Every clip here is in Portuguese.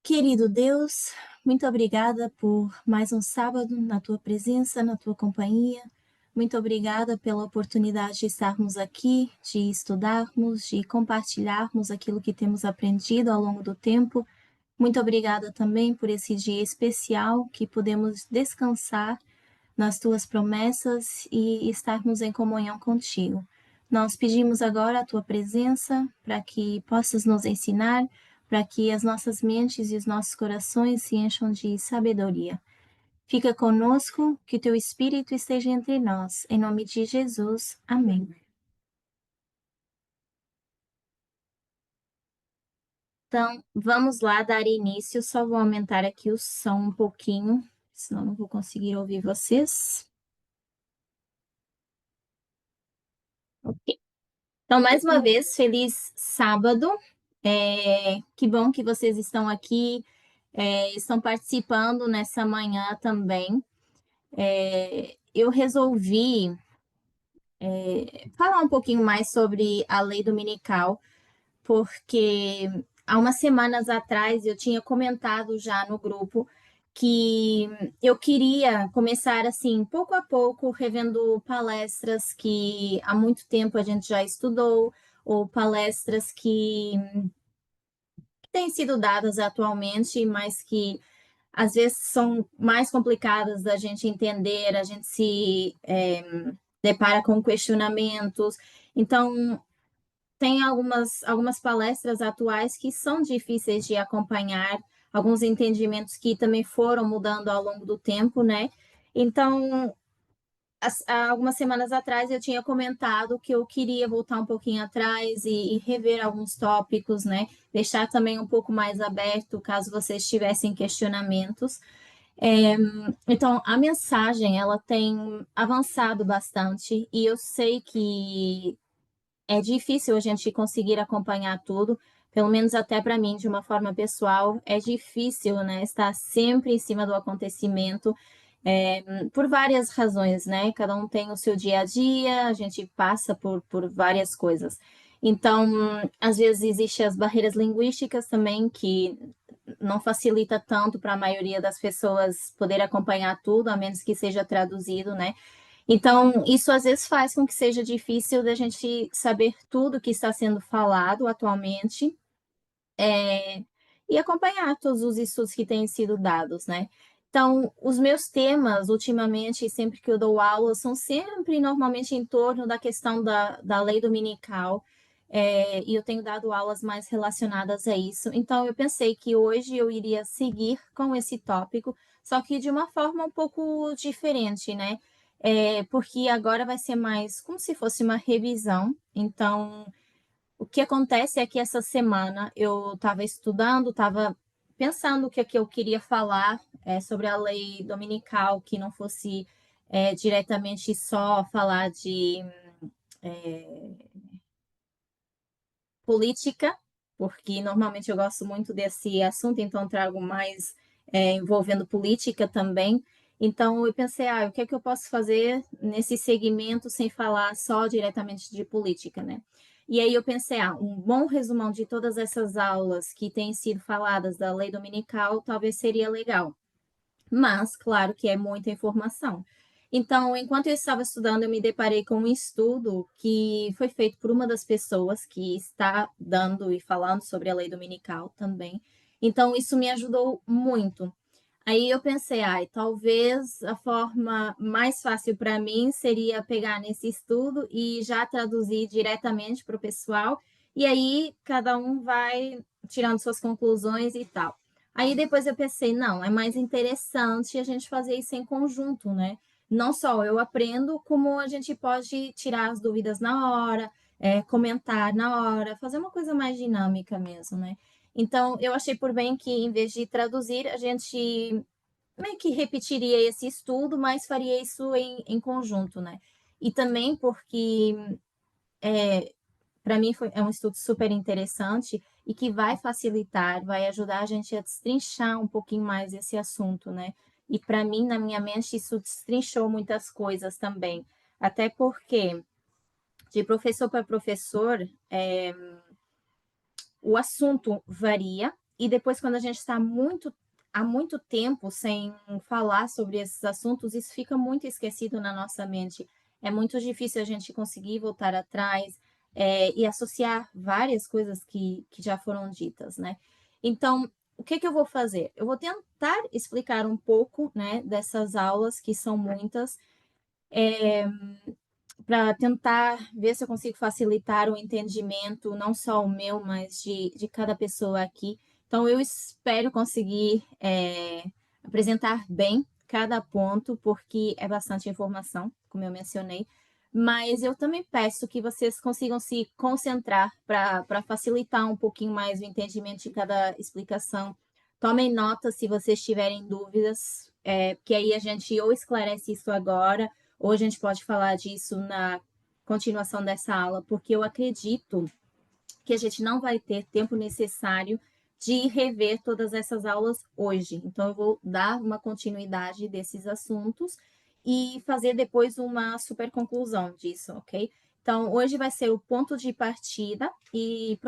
Querido Deus, muito obrigada por mais um sábado na tua presença, na tua companhia. Muito obrigada pela oportunidade de estarmos aqui, de estudarmos, de compartilharmos aquilo que temos aprendido ao longo do tempo. Muito obrigada também por esse dia especial que podemos descansar nas tuas promessas e estarmos em comunhão contigo. Nós pedimos agora a tua presença para que possas nos ensinar, para que as nossas mentes e os nossos corações se encham de sabedoria. Fica conosco, que o teu Espírito esteja entre nós. Em nome de Jesus. Amém. Então, vamos lá dar início. Só vou aumentar aqui o som um pouquinho, senão não vou conseguir ouvir vocês. Ok. Então, mais uma vez, feliz sábado. Que bom que vocês estão aqui, estão participando nessa manhã também. Eu resolvi falar um pouquinho mais sobre a lei dominical, porque há umas semanas atrás eu tinha comentado já no grupo que eu queria começar assim, pouco a pouco, revendo palestras que há muito tempo a gente já estudou, ou palestras que têm sido dadas atualmente, mas que às vezes são mais complicadas da gente entender, a gente se depara com questionamentos. Então, tem algumas palestras atuais que são difíceis de acompanhar, alguns entendimentos que também foram mudando ao longo do tempo, né? Então, há algumas semanas atrás eu tinha comentado que eu queria voltar um pouquinho atrás e rever alguns tópicos, né? Deixar também um pouco mais aberto caso vocês tivessem questionamentos. Então, a mensagem, ela tem avançado bastante e eu sei que é difícil a gente conseguir acompanhar tudo, pelo menos até para mim, de uma forma pessoal, é difícil, né, estar sempre em cima do acontecimento, por várias razões, né? Cada um tem o seu dia a dia, a gente passa por várias coisas. Então, às vezes existem as barreiras linguísticas também, que não facilita tanto para a maioria das pessoas poder acompanhar tudo, a menos que seja traduzido, né? Então, isso às vezes faz com que seja difícil da gente saber tudo que está sendo falado atualmente, e acompanhar todos os estudos que têm sido dados, né? Então, os meus temas, ultimamente, sempre que eu dou aula, são sempre normalmente em torno da questão da lei dominical, e eu tenho dado aulas mais relacionadas a isso. Então, eu pensei que hoje eu iria seguir com esse tópico, só que de uma forma um pouco diferente, né? Porque agora vai ser mais como se fosse uma revisão. Então, o que acontece é que essa semana eu estava estudando, estava pensando o que eu queria falar sobre a lei dominical, que não fosse diretamente só falar de política, porque normalmente eu gosto muito desse assunto, então trago mais envolvendo política também. Então eu pensei, o que é que eu posso fazer nesse segmento sem falar só diretamente de política, né? E aí eu pensei, um bom resumão de todas essas aulas que têm sido faladas da lei dominical talvez seria legal. Mas, claro que é muita informação. Então, enquanto eu estava estudando, eu me deparei com um estudo que foi feito por uma das pessoas que está dando e falando sobre a lei dominical também. Então, isso me ajudou muito. Aí eu pensei, talvez a forma mais fácil para mim seria pegar nesse estudo e já traduzir diretamente para o pessoal, e aí cada um vai tirando suas conclusões e tal. Aí depois eu pensei, não, é mais interessante a gente fazer isso em conjunto, né? Não só eu aprendo, como a gente pode tirar as dúvidas na hora, comentar na hora, fazer uma coisa mais dinâmica mesmo, né? Então, eu achei por bem que, em vez de traduzir, a gente meio que repetiria esse estudo, mas faria isso em conjunto, né? E também porque, para mim, é um estudo super interessante e que vai facilitar, vai ajudar a gente a destrinchar um pouquinho mais esse assunto, né? E para mim, na minha mente, isso destrinchou muitas coisas também. Até porque, de professor para professor, o assunto varia, e depois, quando a gente está há muito tempo sem falar sobre esses assuntos, isso fica muito esquecido na nossa mente. É muito difícil a gente conseguir voltar atrás, e associar várias coisas que já foram ditas, né? Então, o que que eu vou fazer? Eu vou tentar explicar um pouco, né, dessas aulas, que são muitas, para tentar ver se eu consigo facilitar o entendimento, não só o meu, mas de cada pessoa aqui. Então, eu espero conseguir apresentar bem cada ponto, porque é bastante informação, como eu mencionei, mas eu também peço que vocês consigam se concentrar para facilitar um pouquinho mais o entendimento de cada explicação. Tomem nota se vocês tiverem dúvidas, porque aí a gente ou esclarece isso agora, ou a gente pode falar disso na continuação dessa aula, porque eu acredito que a gente não vai ter tempo necessário de rever todas essas aulas hoje. Então, eu vou dar uma continuidade desses assuntos e fazer depois uma super conclusão disso, ok? Então, hoje vai ser o ponto de partida e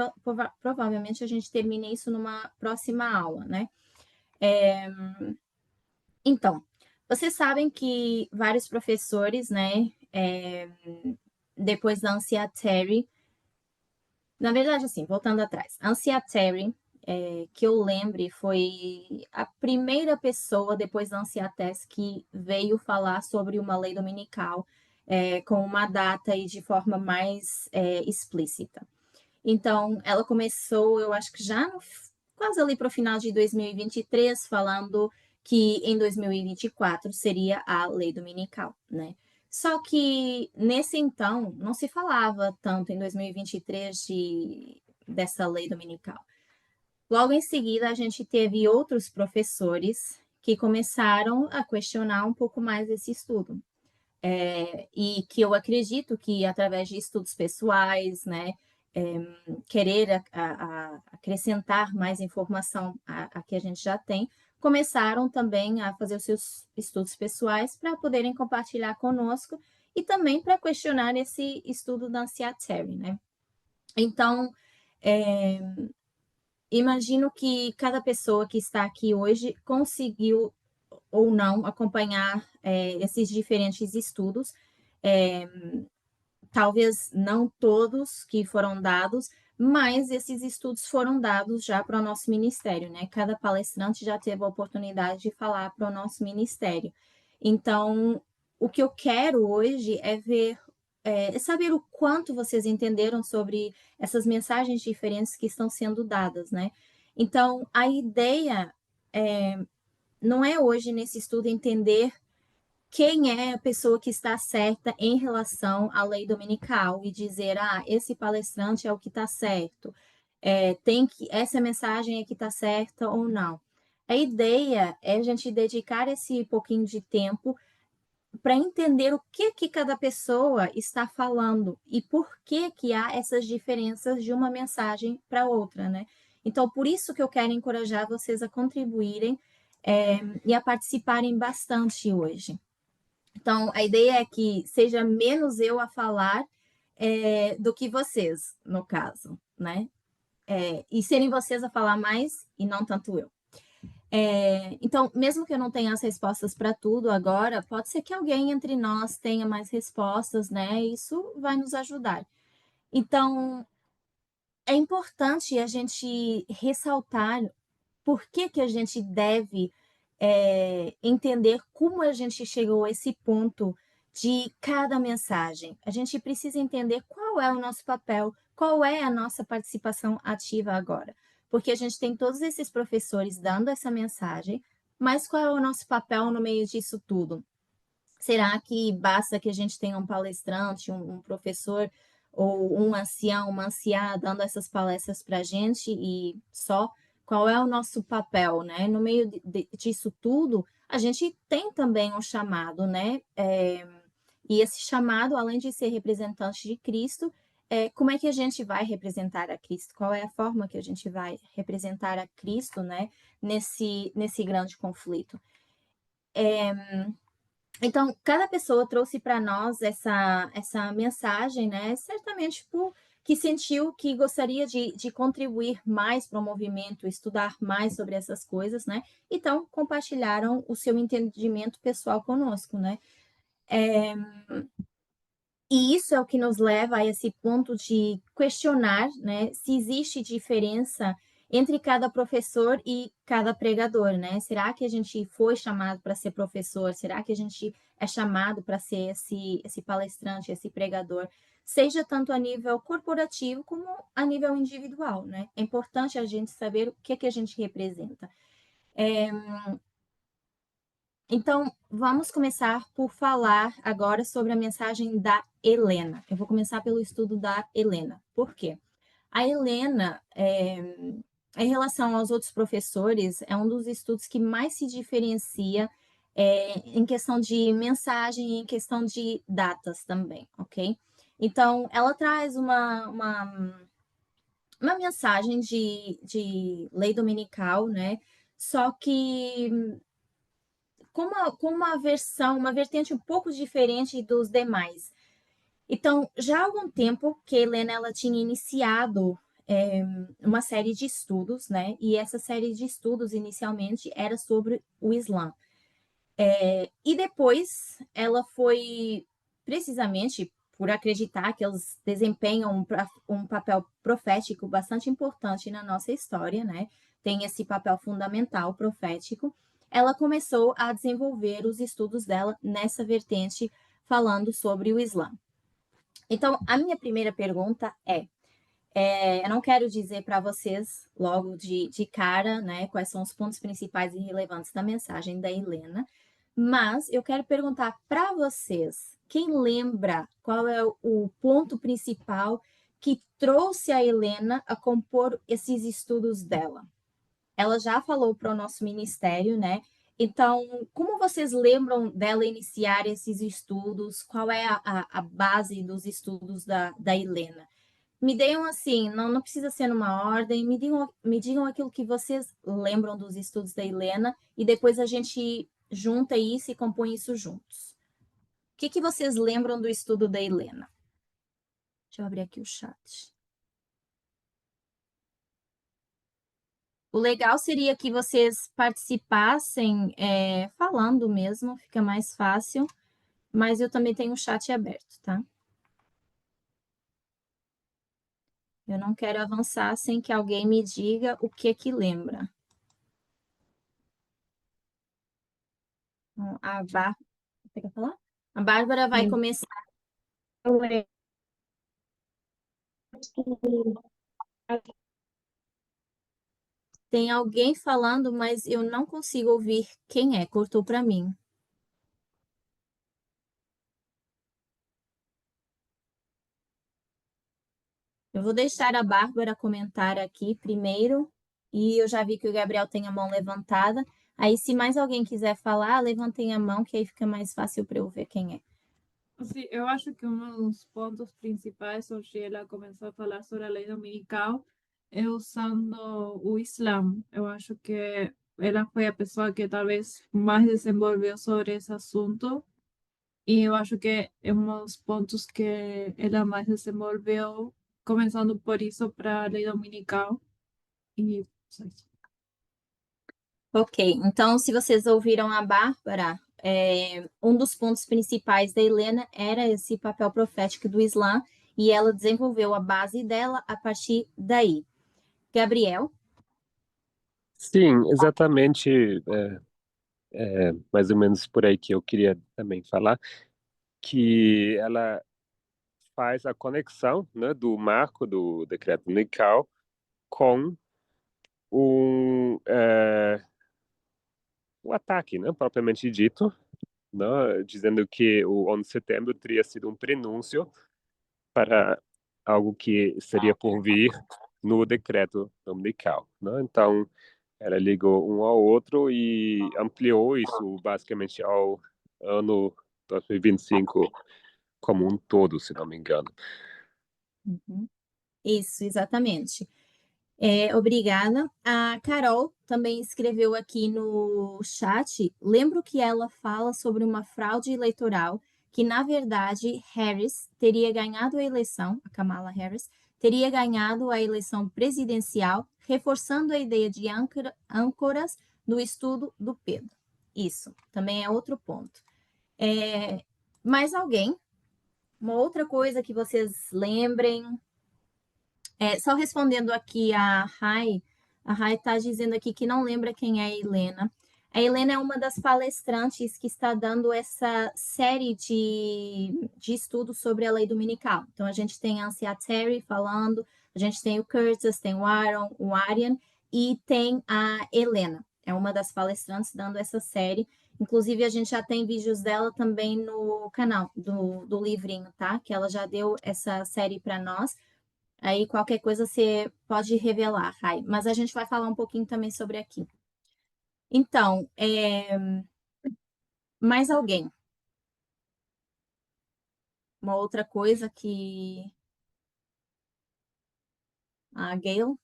provavelmente a gente termine isso numa próxima aula, né? Então, vocês sabem que vários professores, né, depois da Ancia Terry, na verdade, assim, voltando atrás, a Ancia Terry, que eu lembre, foi a primeira pessoa depois da Ancia Tess que veio falar sobre uma lei dominical, com uma data e de forma mais explícita. Então, ela começou, eu acho que já quase ali para o final de 2023, falando que em 2024 seria a lei dominical, né? Só que nesse então não se falava tanto em 2023 dessa lei dominical. Logo em seguida, a gente teve outros professores que começaram a questionar um pouco mais esse estudo. E que eu acredito que através de estudos pessoais, né, querer acrescentar mais informação a que a gente já tem, começaram também a fazer os seus estudos pessoais para poderem compartilhar conosco e também para questionar esse estudo da Ancia Terry, né? Então, imagino que cada pessoa que está aqui hoje conseguiu ou não acompanhar esses diferentes estudos. Talvez não todos que foram dados, mas esses estudos foram dados já para o nosso ministério, né? Cada palestrante já teve a oportunidade de falar para o nosso ministério. Então, o que eu quero hoje é ver, saber o quanto vocês entenderam sobre essas mensagens diferentes que estão sendo dadas, né? Então, a ideia não é hoje nesse estudo entender quem é a pessoa que está certa em relação à lei dominical e dizer, esse palestrante é o que está certo, essa mensagem é que está certa ou não. A ideia é a gente dedicar esse pouquinho de tempo para entender o que cada pessoa está falando e por que há essas diferenças de uma mensagem para outra, né? Então, por isso que eu quero encorajar vocês a contribuírem e a participarem bastante hoje. Então, a ideia é que seja menos eu a falar do que vocês, no caso, né? E serem vocês a falar mais e não tanto eu. Então, mesmo que eu não tenha as respostas para tudo agora, pode ser que alguém entre nós tenha mais respostas, né? Isso vai nos ajudar. Então, é importante a gente ressaltar por que a gente deve entender como a gente chegou a esse ponto de cada mensagem. A gente precisa entender qual é o nosso papel, qual é a nossa participação ativa agora. Porque a gente tem todos esses professores dando essa mensagem, mas qual é o nosso papel no meio disso tudo? Será que basta que a gente tenha um palestrante, um professor ou um ancião, uma anciã dando essas palestras para a gente e só? Qual é o nosso papel, né? No meio disso tudo, a gente tem também um chamado, né? E esse chamado, além de ser representante de Cristo, como é que a gente vai representar a Cristo? Qual é a forma que a gente vai representar a Cristo, né? Nesse grande conflito. Então, cada pessoa trouxe para nós essa mensagem, né? Certamente por que sentiu que gostaria de contribuir mais para o movimento, estudar mais sobre essas coisas, né? Então, compartilharam o seu entendimento pessoal conosco, né? E isso é o que nos leva a esse ponto de questionar, né, se existe diferença entre cada professor e cada pregador, né? Será que a gente foi chamado para ser professor? Será que a gente é chamado para ser esse palestrante, esse pregador? Seja tanto a nível corporativo como a nível individual, né? É importante a gente saber o que a gente representa. Então, vamos começar por falar agora sobre a mensagem da Helena. Eu vou começar pelo estudo da Helena. Por quê? A Helena, em relação aos outros professores, é um dos estudos que mais se diferencia em questão de mensagem e em questão de datas também, ok? Então, ela traz uma mensagem de lei dominical, né? Só que com uma versão, uma vertente um pouco diferente dos demais. Então, já há algum tempo que a Helena ela tinha iniciado uma série de estudos, né? E essa série de estudos, inicialmente, era sobre o Islã. E depois, ela foi, precisamente por acreditar que eles desempenham um papel profético bastante importante na nossa história, né? Tem esse papel fundamental profético. Ela começou a desenvolver os estudos dela nessa vertente, falando sobre o Islã. Então, a minha primeira pergunta eu não quero dizer para vocês logo de cara, né, quais são os pontos principais e relevantes da mensagem da Helena, mas eu quero perguntar para vocês, quem lembra qual é o ponto principal que trouxe a Helena a compor esses estudos dela? Ela já falou para o nosso ministério, né? Então, como vocês lembram dela iniciar esses estudos? Qual é a base dos estudos da Helena? Me deem assim, não precisa ser numa ordem, me digam aquilo que vocês lembram dos estudos da Helena e depois a gente junta isso e compõe isso juntos. O que vocês lembram do estudo da Helena? Deixa eu abrir aqui o chat. O legal seria que vocês participassem falando mesmo, fica mais fácil, mas eu também tenho o chat aberto, tá? Eu não quero avançar sem que alguém me diga o que lembra. A Bárbara, você quer falar? A Bárbara vai começar. Eu lembro Tem alguém falando, mas eu não consigo ouvir quem é. Cortou para mim. Eu vou deixar a Bárbara comentar aqui primeiro. E eu já vi que o Gabriel tem a mão levantada. Aí, se mais alguém quiser falar, levantem a mão, que aí fica mais fácil para eu ver quem é. Sim, eu acho que um dos pontos principais onde ela começou a falar sobre a lei dominical é usando o Islã. Eu acho que ela foi a pessoa que talvez mais desenvolveu sobre esse assunto e eu acho que é um dos pontos que ela mais desenvolveu, começando por isso para a lei dominical e só isso. Ok, então se vocês ouviram a Bárbara, um dos pontos principais da Helena era esse papel profético do Islã e ela desenvolveu a base dela a partir daí. Gabriel? Sim, exatamente, mais ou menos por aí que eu queria também falar, que ela faz a conexão, né, do marco do decreto unical com um, o ataque, né, propriamente dito, né, dizendo que o 11 de setembro teria sido um prenúncio para algo que seria por vir no decreto dominical, né? Então, ela ligou um ao outro e ampliou isso basicamente ao ano 2025 como um todo, se não me engano. Uhum. Isso, exatamente. Obrigada. A Carol também escreveu aqui no chat. Lembro que ela fala sobre uma fraude eleitoral que, na verdade, Harris teria ganhado a eleição, a Kamala Harris teria ganhado a eleição presidencial, reforçando a ideia de âncoras no estudo do Pedro. Isso também é outro ponto. Mais alguém? Uma outra coisa que vocês lembrem? Só respondendo aqui a Rai está dizendo aqui que não lembra quem é a Helena. A Helena é uma das palestrantes que está dando essa série de estudos sobre a lei dominical. Então, a gente tem a Ancia Terry falando, a gente tem o Curtis, tem o Aaron, o Arian e tem a Helena. É uma das palestrantes dando essa série. Inclusive, a gente já tem vídeos dela também no canal do livrinho, tá? Que ela já deu essa série para nós. Aí, qualquer coisa você pode revelar, Rai. Mas a gente vai falar um pouquinho também sobre aqui. Então, mais alguém? Uma outra coisa que... A Gail?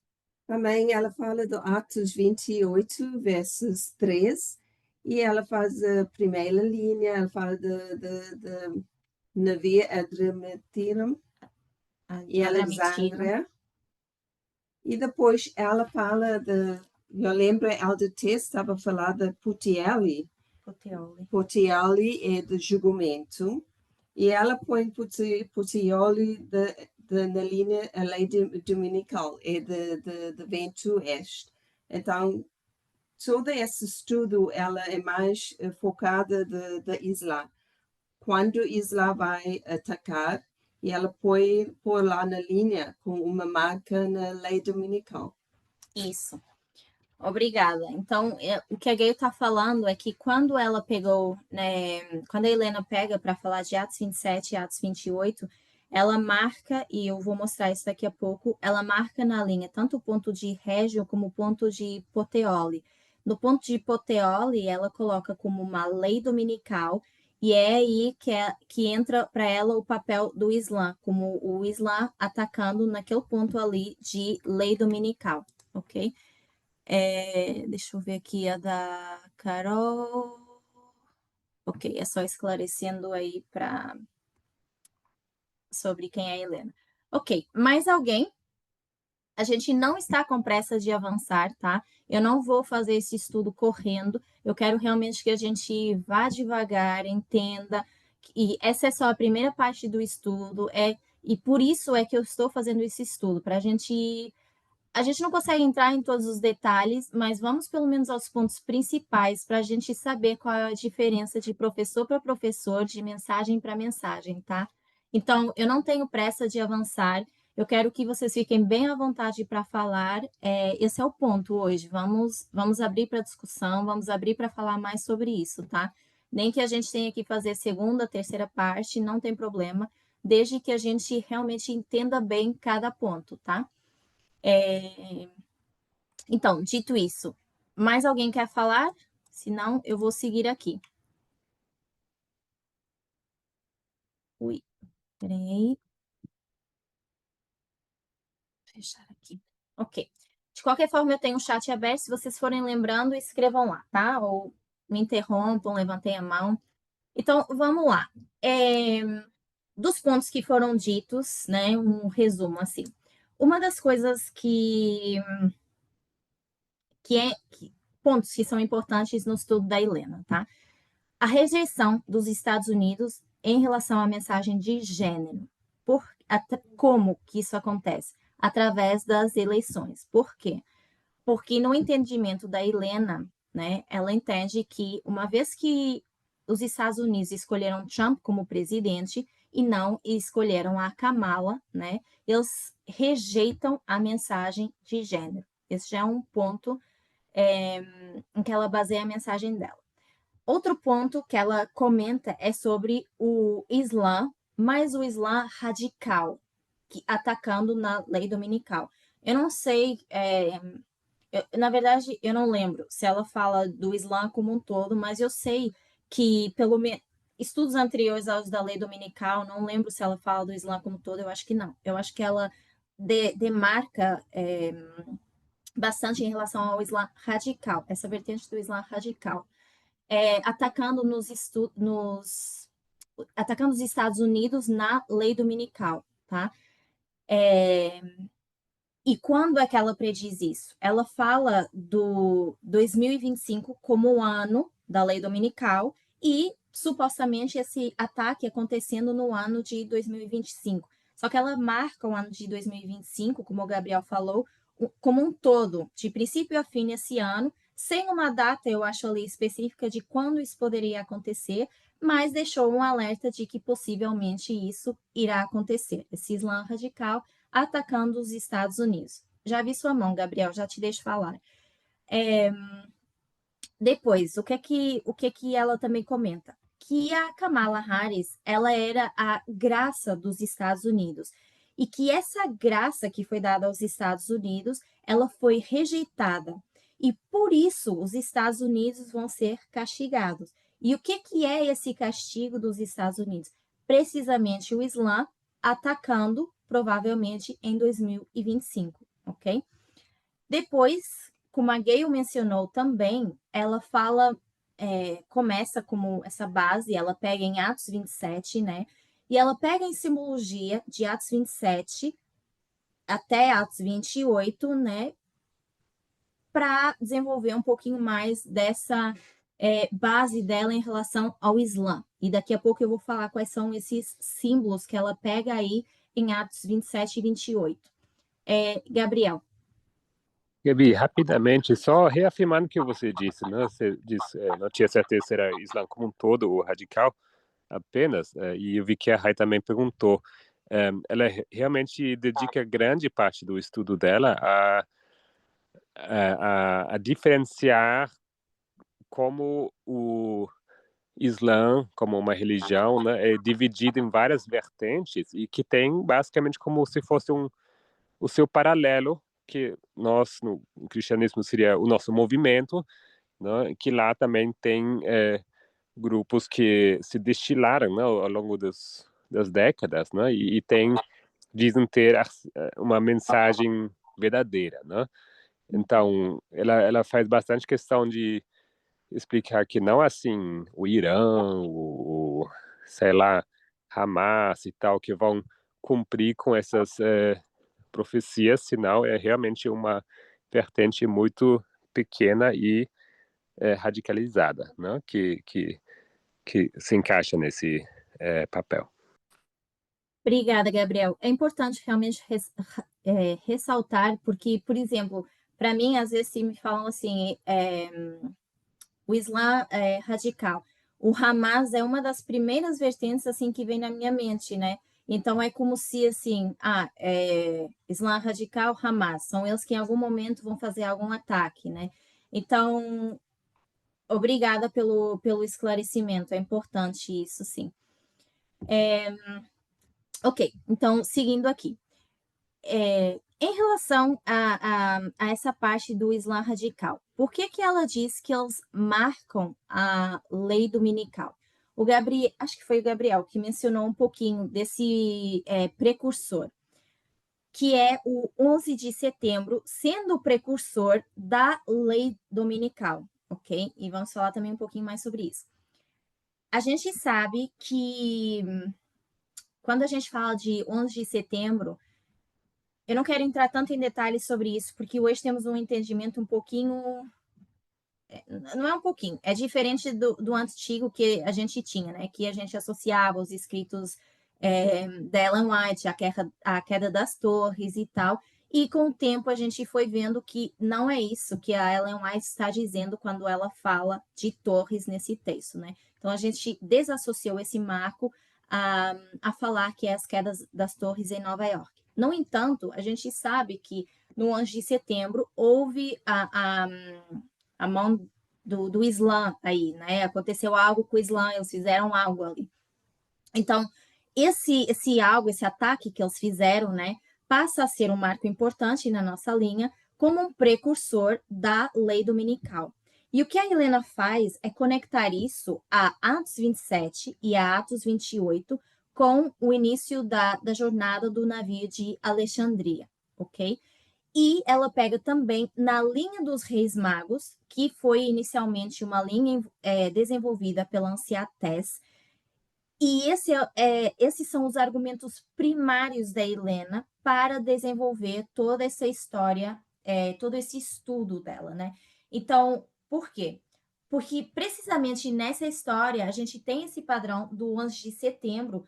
Também ela fala do Atos 28, versos 3, e ela faz a primeira linha, ela fala de navio Adramatirum e Alexandria. E depois ela fala eu lembro, Elder Tess estava a falar de Puteoli. Puteoli é de julgamento. E ela põe Puteoli na linha, a lei dominical, é de vento oeste. Então, todo esse estudo, ela é mais focada da Isla. Quando a Isla vai atacar, e ela põe por lá na linha com uma marca na lei dominical. Isso. Obrigada. Então, o que a Gayle está falando é que quando ela pegou, né, quando a Helena pega para falar de Atos 27 e Atos 28, ela marca, e eu vou mostrar isso daqui a pouco, ela marca na linha tanto o ponto de Régio como o ponto de Puteoli. No ponto de Puteoli, ela coloca como uma lei dominical, e é aí que entra para ela o papel do Islã, como o Islã atacando naquele ponto ali de lei dominical, ok? Deixa eu ver aqui a da Carol. Ok, é só esclarecendo aí sobre quem é a Helena. Ok, mais alguém? A gente não está com pressa de avançar, tá? Eu não vou fazer esse estudo correndo. Eu quero realmente que a gente vá devagar, entenda. E essa é só a primeira parte do estudo. E por isso é que eu estou fazendo esse estudo, para a gente não consegue entrar em todos os detalhes, mas vamos pelo menos aos pontos principais para a gente saber qual é a diferença de professor para professor, de mensagem para mensagem, tá? Então, eu não tenho pressa de avançar, eu quero que vocês fiquem bem à vontade para falar. Esse é o ponto hoje. Vamos abrir para discussão, vamos abrir para falar mais sobre isso, tá? Nem que a gente tenha que fazer segunda, terceira parte, não tem problema, desde que a gente realmente entenda bem cada ponto, tá? Então, dito isso, mais alguém quer falar? Senão, eu vou seguir aqui. Ui, peraí. Vou fechar aqui. Ok. De qualquer forma, eu tenho o chat aberto. Se vocês forem lembrando, escrevam lá, tá? Ou me interrompam, levantem a mão. Então, vamos lá. Dos pontos que foram ditos, né? Um resumo, assim. Uma das coisas pontos que são importantes no estudo da Helena, tá? A rejeição dos Estados Unidos em relação à mensagem de gênero. Como que isso acontece? Através das eleições. Por quê? Porque no entendimento da Helena, né, ela entende que uma vez que os Estados Unidos escolheram Trump como presidente e não escolheram a Kamala, né, eles rejeitam a mensagem de gênero. Esse já é um ponto em que ela baseia a mensagem dela. Outro ponto que ela comenta é sobre o Islã, mas o Islã radical, atacando na lei dominical. Eu não sei, na verdade, eu não lembro se ela fala do Islã como um todo, mas eu sei que, pelo menos, estudos anteriores aos da lei dominical, não lembro se ela fala do Islã como um todo, eu acho que não. Eu acho que ela demarca bastante em relação ao Islã radical, essa vertente do Islã radical. Atacando atacando os Estados Unidos na lei dominical, tá? E quando é que ela prediz isso? Ela fala do 2025 como o ano da lei dominical e, supostamente, esse ataque acontecendo no ano de 2025. Só que ela marca o ano de 2025, como o Gabriel falou, como um todo, de princípio a fim esse ano, sem uma data, eu acho ali, específica de quando isso poderia acontecer, mas deixou um alerta de que possivelmente isso irá acontecer. Esse Islã radical atacando os Estados Unidos. Já vi sua mão, Gabriel, já te deixo falar. Depois, o que ela também comenta? Que a Kamala Harris, ela era a graça dos Estados Unidos. E que essa graça que foi dada aos Estados Unidos, ela foi rejeitada. E por isso os Estados Unidos vão ser castigados. E o que é esse castigo dos Estados Unidos? Precisamente o Islã atacando, provavelmente, em 2025, ok? Depois, como a Gayle mencionou também, ela fala, começa como essa base, ela pega em Atos 27, né? E ela pega em simbologia de Atos 27 até Atos 28, né? Para desenvolver um pouquinho mais dessa base dela em relação ao Islã. E daqui a pouco eu vou falar quais são esses símbolos que ela pega aí em Atos 27 e 28. Gabriel. Gabi, rapidamente, só reafirmando o que você disse, né? Você disse, não tinha certeza se era Islã como um todo ou radical apenas, e eu vi que a Rai também perguntou. Ela realmente dedica grande parte do estudo dela a diferenciar como o Islã, como uma religião, né, é dividido em várias vertentes e que tem basicamente como se fosse o seu paralelo, que nós, no cristianismo, seria o nosso movimento, né, que lá também tem grupos que se destilaram, né, ao longo das décadas, né, e dizem ter uma mensagem verdadeira, né? Então, ela faz bastante questão de explicar que não assim o Irã, sei lá, Hamas e tal, que vão cumprir com essas profecias, senão é realmente uma vertente muito pequena e radicalizada, né? Que se encaixa nesse papel. Obrigada, Gabriel. É importante realmente ressaltar, porque, por exemplo, para mim, às vezes, se me falam assim, o Islã radical, o Hamas é uma das primeiras vertentes assim que vem na minha mente, né? Então é como se assim, Islã radical, Hamas, são eles que em algum momento vão fazer algum ataque, né? Então, obrigada pelo esclarecimento, é importante isso, sim. Ok, então, seguindo aqui. Em relação a essa parte do Islã radical, por que ela diz que eles marcam a lei dominical? O Gabriel, acho que foi o Gabriel que mencionou um pouquinho desse precursor, que é o 11 de setembro, sendo o precursor da lei dominical, ok? E vamos falar também um pouquinho mais sobre isso. A gente sabe que quando a gente fala de 11 de setembro, eu não quero entrar tanto em detalhes sobre isso, porque hoje temos um entendimento um pouquinho. Não é um pouquinho, é diferente do antigo que a gente tinha, né? Que a gente associava os escritos da Ellen White, a queda das torres e tal. E com o tempo a gente foi vendo que não é isso que a Ellen White está dizendo quando ela fala de torres nesse texto, né? Então a gente desassociou esse marco a falar que é as quedas das torres em Nova York. No entanto, a gente sabe que no 11 de setembro houve a mão do Islã aí, né? Aconteceu algo com o Islã, eles fizeram algo ali. Então, esse algo, esse ataque que eles fizeram, né, passa a ser um marco importante na nossa linha como um precursor da lei dominical. E o que a Helena faz é conectar isso a Atos 27 e a Atos 28 com o início da jornada do navio de Alexandria, ok? E ela pega também na linha dos Reis Magos, que foi inicialmente uma linha desenvolvida pela Anciã Tess, E esses são os argumentos primários da Helena para desenvolver toda essa história, todo esse estudo dela, né? Então, por quê? Porque precisamente nessa história a gente tem esse padrão do 11 de setembro,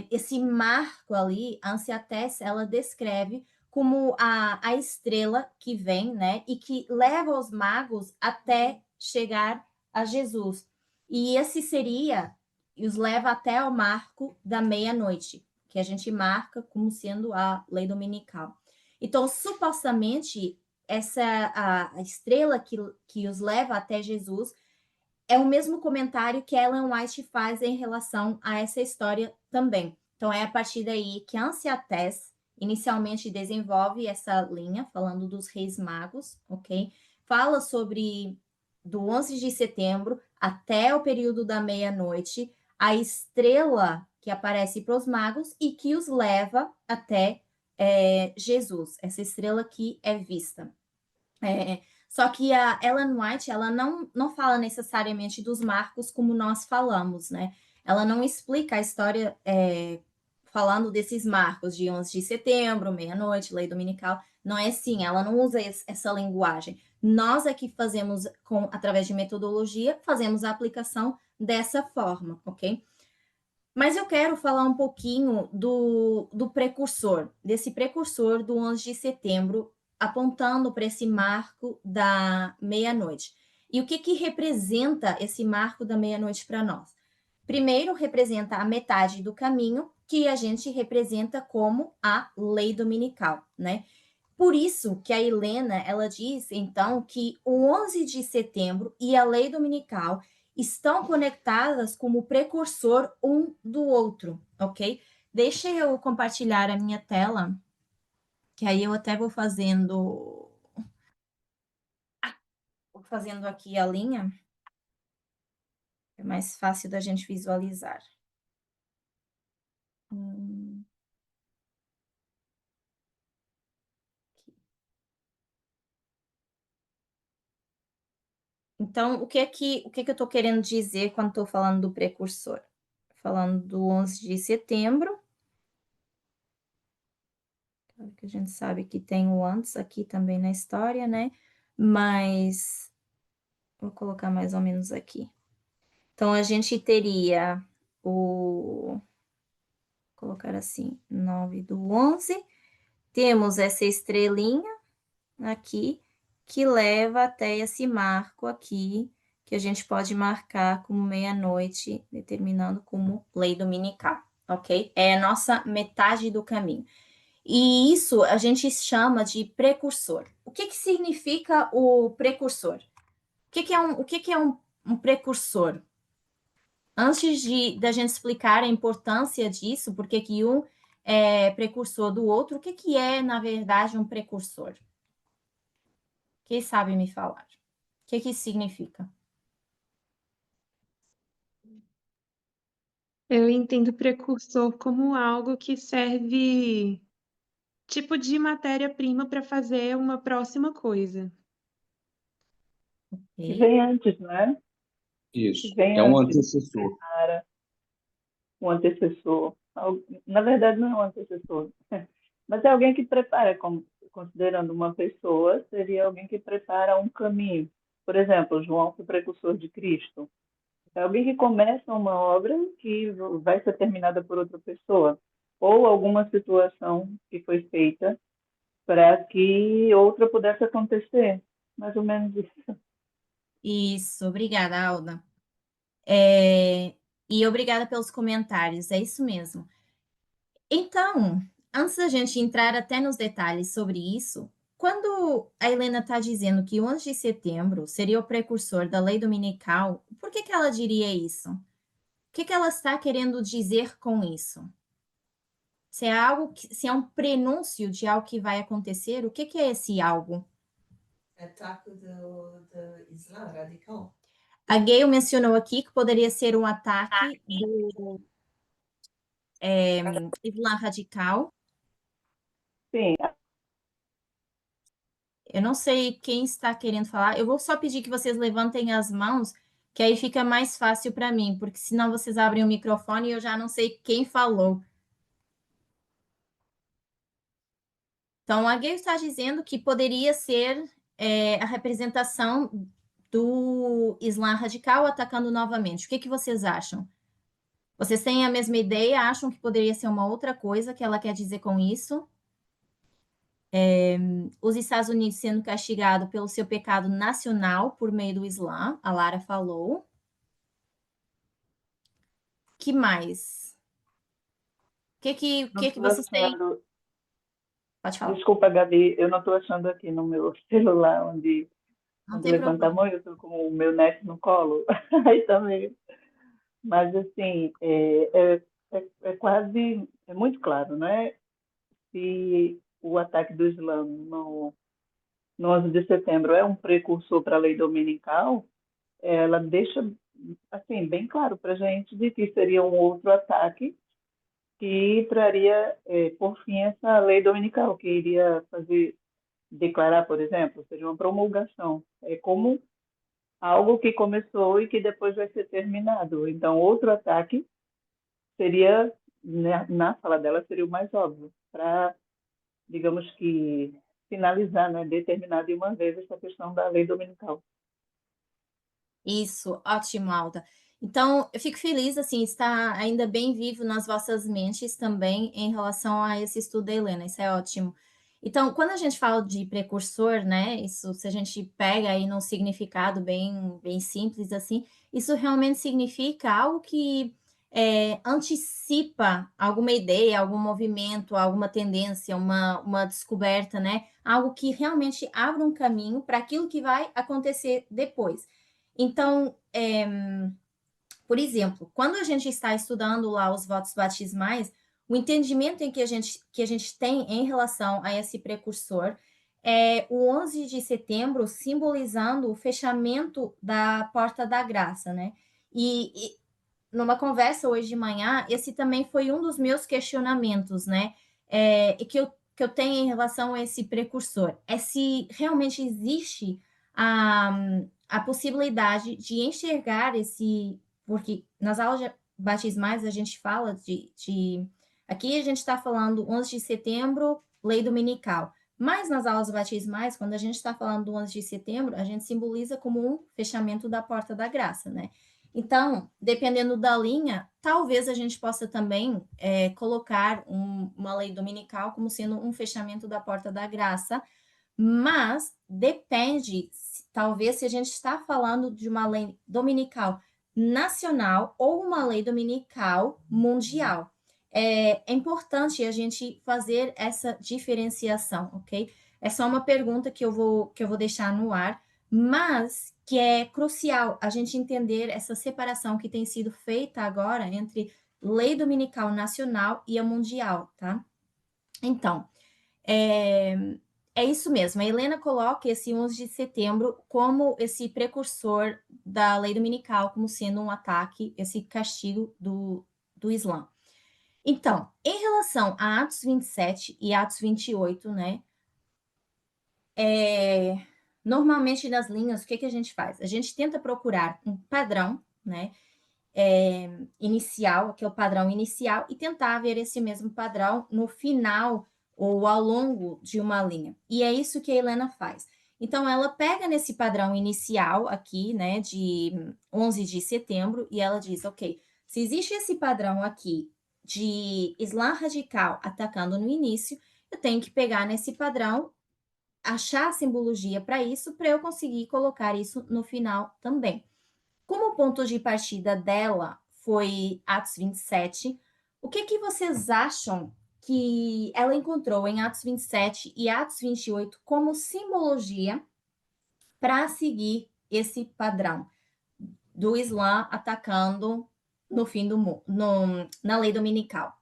esse marco ali, a Ansiatés, ela descreve como a estrela que vem, né? E que leva os magos até chegar a Jesus. E esse seria e os leva até o marco da meia-noite, que a gente marca como sendo a lei dominical. Então, supostamente, a estrela que os leva até Jesus é o mesmo comentário que Ellen White faz em relação a essa história também. Então, é a partir daí que a Ansiatés inicialmente desenvolve essa linha, falando dos reis magos, ok? Fala sobre do 11 de setembro até o período da meia-noite, a estrela que aparece para os magos e que os leva até Jesus, essa estrela que é vista. Só que a Ellen White, ela não fala necessariamente dos marcos como nós falamos, né? Ela não explica a história falando desses marcos de 11 de setembro, meia-noite, lei dominical. Não é assim, ela não usa essa linguagem. Nós aqui fazemos, através de metodologia, fazemos a aplicação dessa forma, ok? Mas eu quero falar um pouquinho do precursor, desse precursor do 11 de setembro, apontando para esse marco da meia-noite. E o que representa esse marco da meia-noite para nós? Primeiro, representa a metade do caminho, que a gente representa como a lei dominical, né? Por isso que a Helena, ela diz, então, que o 11 de setembro e a lei dominical estão conectadas como precursor um do outro, ok? Deixa eu compartilhar a minha tela, que aí eu até vou fazendo aqui a linha, é mais fácil da gente visualizar. Então, o que eu estou querendo dizer quando estou falando do precursor? Falando do 11 de setembro, que a gente sabe que tem o antes aqui também na história, né? Mas vou colocar mais ou menos aqui. Então, a gente teria vou colocar assim, 9 do 11. Temos essa estrelinha aqui, que leva até esse marco aqui, que a gente pode marcar como meia-noite, determinando como lei dominical, ok? É a nossa metade do caminho. E isso a gente chama de precursor. O que significa o precursor? O que é um precursor? Antes da gente explicar a importância disso, porque que um é precursor do outro, o que é, na verdade, um precursor? Quem sabe me falar? O que isso significa? Eu entendo precursor como algo que serve tipo de matéria-prima para fazer uma próxima coisa. Que vem antes, não é? Isso. Que vem É um antes. antecessor. Prepara um antecessor. Na verdade, não é um antecessor, mas é alguém que prepara, como, considerando uma pessoa, seria alguém que prepara um caminho. Por exemplo, João foi precursor de Cristo. É alguém que começa uma obra que vai ser terminada por outra pessoa, ou alguma situação que foi feita para que outra pudesse acontecer. Mais ou menos isso. Isso, obrigada, Alda. E obrigada pelos comentários, é isso mesmo. Então, antes da gente entrar até nos detalhes sobre isso, quando a Helena está dizendo que o 11 de setembro seria o precursor da lei dominical, por que ela diria isso? O que ela está querendo dizer com isso? Se é um prenúncio de algo que vai acontecer, o que é esse algo? Ataque do Islã radical. A Gayle mencionou aqui que poderia ser um ataque do Islã radical. Sim, Eu não sei quem está querendo falar. Eu vou só pedir que vocês levantem as mãos, que aí fica mais fácil para mim, porque senão vocês abrem o microfone e eu já não sei quem falou. Então, a Gay está dizendo que poderia ser a representação do Islã radical atacando novamente. O que vocês acham? Vocês têm a mesma ideia? Acham que poderia ser uma outra coisa que ela quer dizer com isso? Os Estados Unidos sendo castigados pelo seu pecado nacional por meio do Islã, a Lara falou. Que mais? O que Não tô vocês têm? achando. Pode falar. Desculpa, Gabi, eu não estou achando aqui no meu celular onde Não tem levanta a problema. mão, eu estou com o meu neto no colo, aí também. Mas, assim, é muito claro, não é? Se o ataque do Islã no 11 de setembro é um precursor para a lei dominical, ela deixa, assim, bem claro para a gente de que seria um outro ataque que traria, por fim, essa lei dominical, que iria declarar, por exemplo, seria uma promulgação. É como algo que começou e que depois vai ser terminado. Então, outro ataque seria, na fala dela, seria o mais óbvio, para, digamos que, finalizar, né, determinar de uma vez essa questão da lei dominical. Isso, ótimo, Alda. Então, eu fico feliz, assim, está ainda bem vivo nas vossas mentes também em relação a esse estudo da Helena, isso é ótimo. Então, quando a gente fala de precursor, né, isso, se a gente pega aí num significado bem simples, assim, isso realmente significa algo que antecipa alguma ideia, algum movimento, alguma tendência, uma descoberta, né, algo que realmente abre um caminho para aquilo que vai acontecer depois. Então, por exemplo, quando a gente está estudando lá os votos batismais, o entendimento que a gente tem em relação a esse precursor é o 11 de setembro simbolizando o fechamento da porta da graça, né? E numa conversa hoje de manhã, esse também foi um dos meus questionamentos, né? Que eu tenho em relação a esse precursor. É se realmente existe a possibilidade de enxergar esse. Porque nas aulas batismais a gente fala aqui a gente está falando 11 de setembro, lei dominical. Mas nas aulas batismais, quando a gente está falando do 11 de setembro, a gente simboliza como um fechamento da porta da graça, né? Então, dependendo da linha, talvez a gente possa também colocar uma lei dominical como sendo um fechamento da porta da graça, mas depende, talvez, se a gente está falando de uma lei dominical nacional ou uma lei dominical mundial. É importante a gente fazer essa diferenciação, ok? É só uma pergunta que eu vou deixar no ar, mas que é crucial a gente entender essa separação que tem sido feita agora entre lei dominical nacional e a mundial, tá? Então, é isso mesmo. A Helena coloca esse 11 de setembro como esse precursor da lei dominical, como sendo um ataque, esse castigo do Islã. Então, em relação a Atos 27 e Atos 28, né? Normalmente nas linhas, o que a gente faz? A gente tenta procurar um padrão, né? Inicial, que é o padrão inicial, e tentar ver esse mesmo padrão no final ou ao longo de uma linha. E é isso que a Helena faz. Então, ela pega nesse padrão inicial aqui, né, de 11 de setembro, e ela diz, ok, se existe esse padrão aqui de Islã radical atacando no início, eu tenho que pegar nesse padrão, achar a simbologia para isso, para eu conseguir colocar isso no final também. Como o ponto de partida dela foi Atos 27, o que vocês acham que ela encontrou em Atos 27 e Atos 28 como simbologia para seguir esse padrão do Islã atacando no fim do mundo, na lei dominical?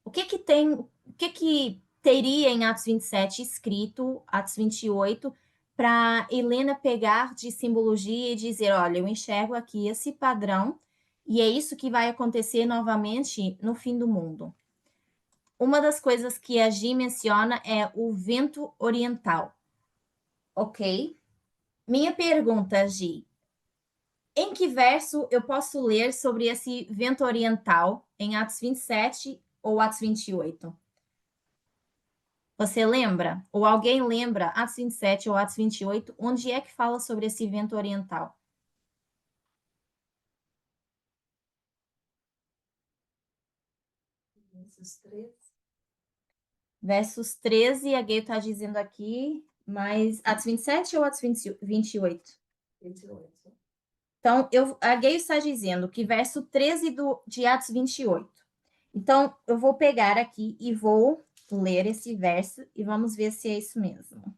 O que teria em Atos 27 escrito, Atos 28, para Helena pegar de simbologia e dizer, olha, eu enxergo aqui esse padrão e é isso que vai acontecer novamente no fim do mundo. Uma das coisas que a Gi menciona é o vento oriental. Ok? Minha pergunta, Gi, Em que verso eu posso ler sobre esse vento oriental? Em Atos 27 ou Atos 28? Você lembra? Ou alguém lembra, Atos 27 ou Atos 28, onde é que fala sobre esse vento oriental? Versos 3. Versos 13, a Gay está dizendo aqui, mas Atos 27 ou Atos 28? 28. Então, a Gay está dizendo que verso 13 de Atos 28. Então, eu vou pegar aqui e vou ler esse verso e vamos ver se é isso mesmo.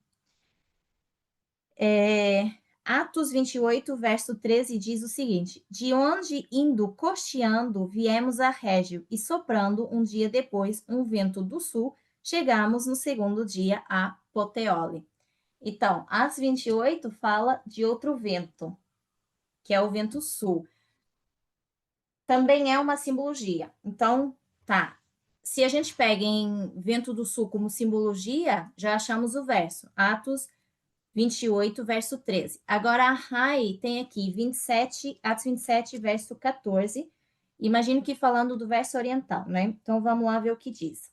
Atos 28, verso 13, diz o seguinte: De onde, indo costeando, viemos a Régio, e soprando um dia depois um vento do sul, chegamos no segundo dia a Puteoli. Então, Atos 28 fala de outro vento, que é o vento sul. Também é uma simbologia. Então, tá. Se a gente pega em vento do sul como simbologia, já achamos o verso. Atos 28, verso 13. Agora, a Rai tem aqui 27, Atos 27, verso 14. Imagino que falando do verso oriental, né? Então, vamos lá ver o que diz.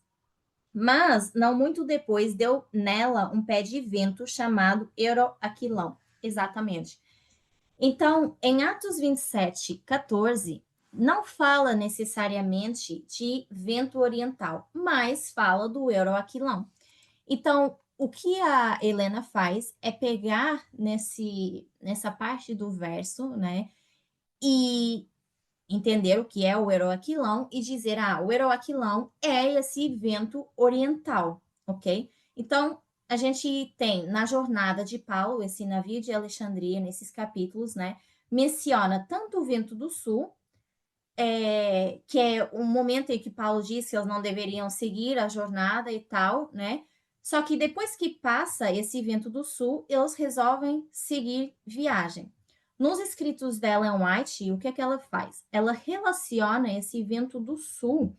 Mas, não muito depois, deu nela um pé de vento chamado Euroaquilão. Exatamente. Então, em Atos 27, 14, não fala necessariamente de vento oriental, mas fala do Euroaquilão. Então, o que a Helena faz é pegar nessa parte do verso, né, e entender o que é o Euroaquilão e dizer, o Euroaquilão é esse vento oriental, ok? Então, a gente tem na jornada de Paulo, esse navio de Alexandria, nesses capítulos, né, menciona tanto o vento do sul, que é um momento em que Paulo disse que eles não deveriam seguir a jornada e tal, né? Só que depois que passa esse vento do sul, eles resolvem seguir viagem. Nos escritos da Ellen White, o que é que ela faz? Ela relaciona esse vento do sul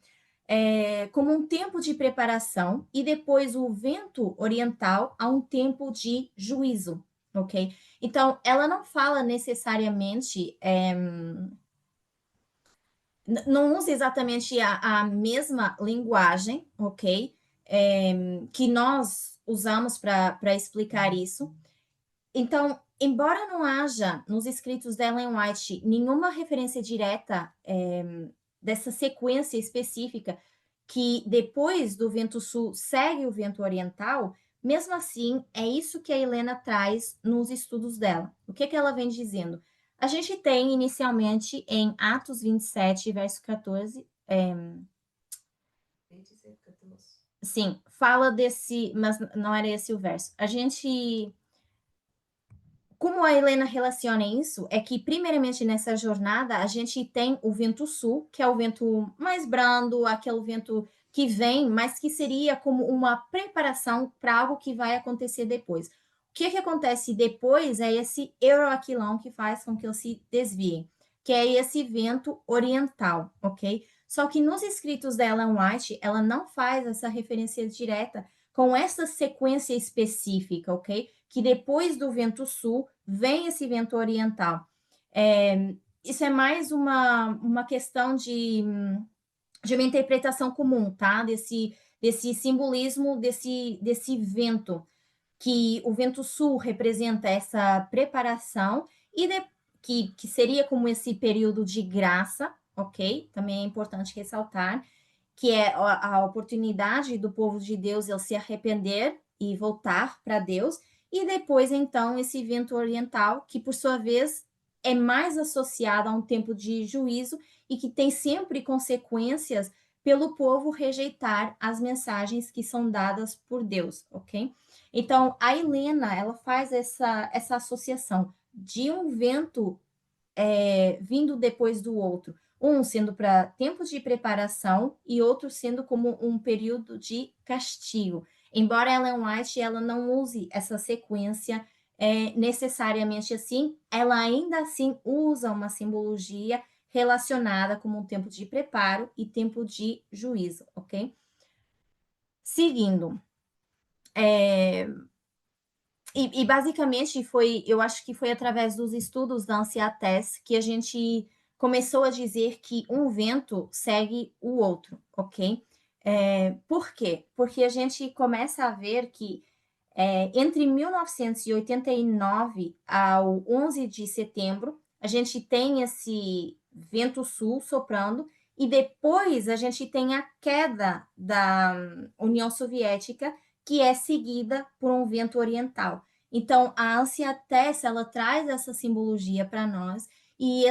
como um tempo de preparação e depois o vento oriental a um tempo de juízo, ok? Então, ela não fala necessariamente não usa exatamente a mesma linguagem, ok? Que nós usamos para explicar isso. Então, embora não haja nos escritos da Ellen White nenhuma referência direta dessa sequência específica que depois do vento sul segue o vento oriental, mesmo assim, é isso que a Helena traz nos estudos dela. O que ela vem dizendo? A gente tem inicialmente em Atos 27, verso 14. 27, 14. Sim, fala desse, mas não era esse o verso. A gente. Como a Helena relaciona isso, é que, primeiramente, nessa jornada, a gente tem o vento sul, que é o vento mais brando, aquele vento que vem, mas que seria como uma preparação para algo que vai acontecer depois. O que acontece depois é esse euroaquilão que faz com que eles se desviem, que é esse vento oriental, ok? Só que nos escritos da Ellen White, ela não faz essa referência direta com essa sequência específica, ok? Que depois do vento sul vem esse vento oriental. Isso é mais uma questão de uma interpretação comum, tá? Desse simbolismo desse vento, que o vento sul representa essa preparação e que seria como esse período de graça, ok? Também é importante ressaltar que é a oportunidade do povo de Deus ele se arrepender e voltar para Deus, e depois, então, esse vento oriental, que por sua vez é mais associado a um tempo de juízo e que tem sempre consequências pelo povo rejeitar as mensagens que são dadas por Deus, ok? Então, a Helena, ela faz essa associação de um vento vindo depois do outro, um sendo para tempo de preparação e outro sendo como um período de castigo. Embora Ellen White ela não use essa sequência necessariamente assim, ela ainda assim usa uma simbologia relacionada como um tempo de preparo e tempo de juízo, ok? Seguindo, E basicamente eu acho que foi através dos estudos da Anciates que a gente começou a dizer que um vento segue o outro, ok? Por quê? Porque a gente começa a ver que entre 1989 ao 11 de setembro, a gente tem esse vento sul soprando, e depois a gente tem a queda da União Soviética, que é seguida por um vento oriental. Então, a Anciates, ela traz essa simbologia para nós, e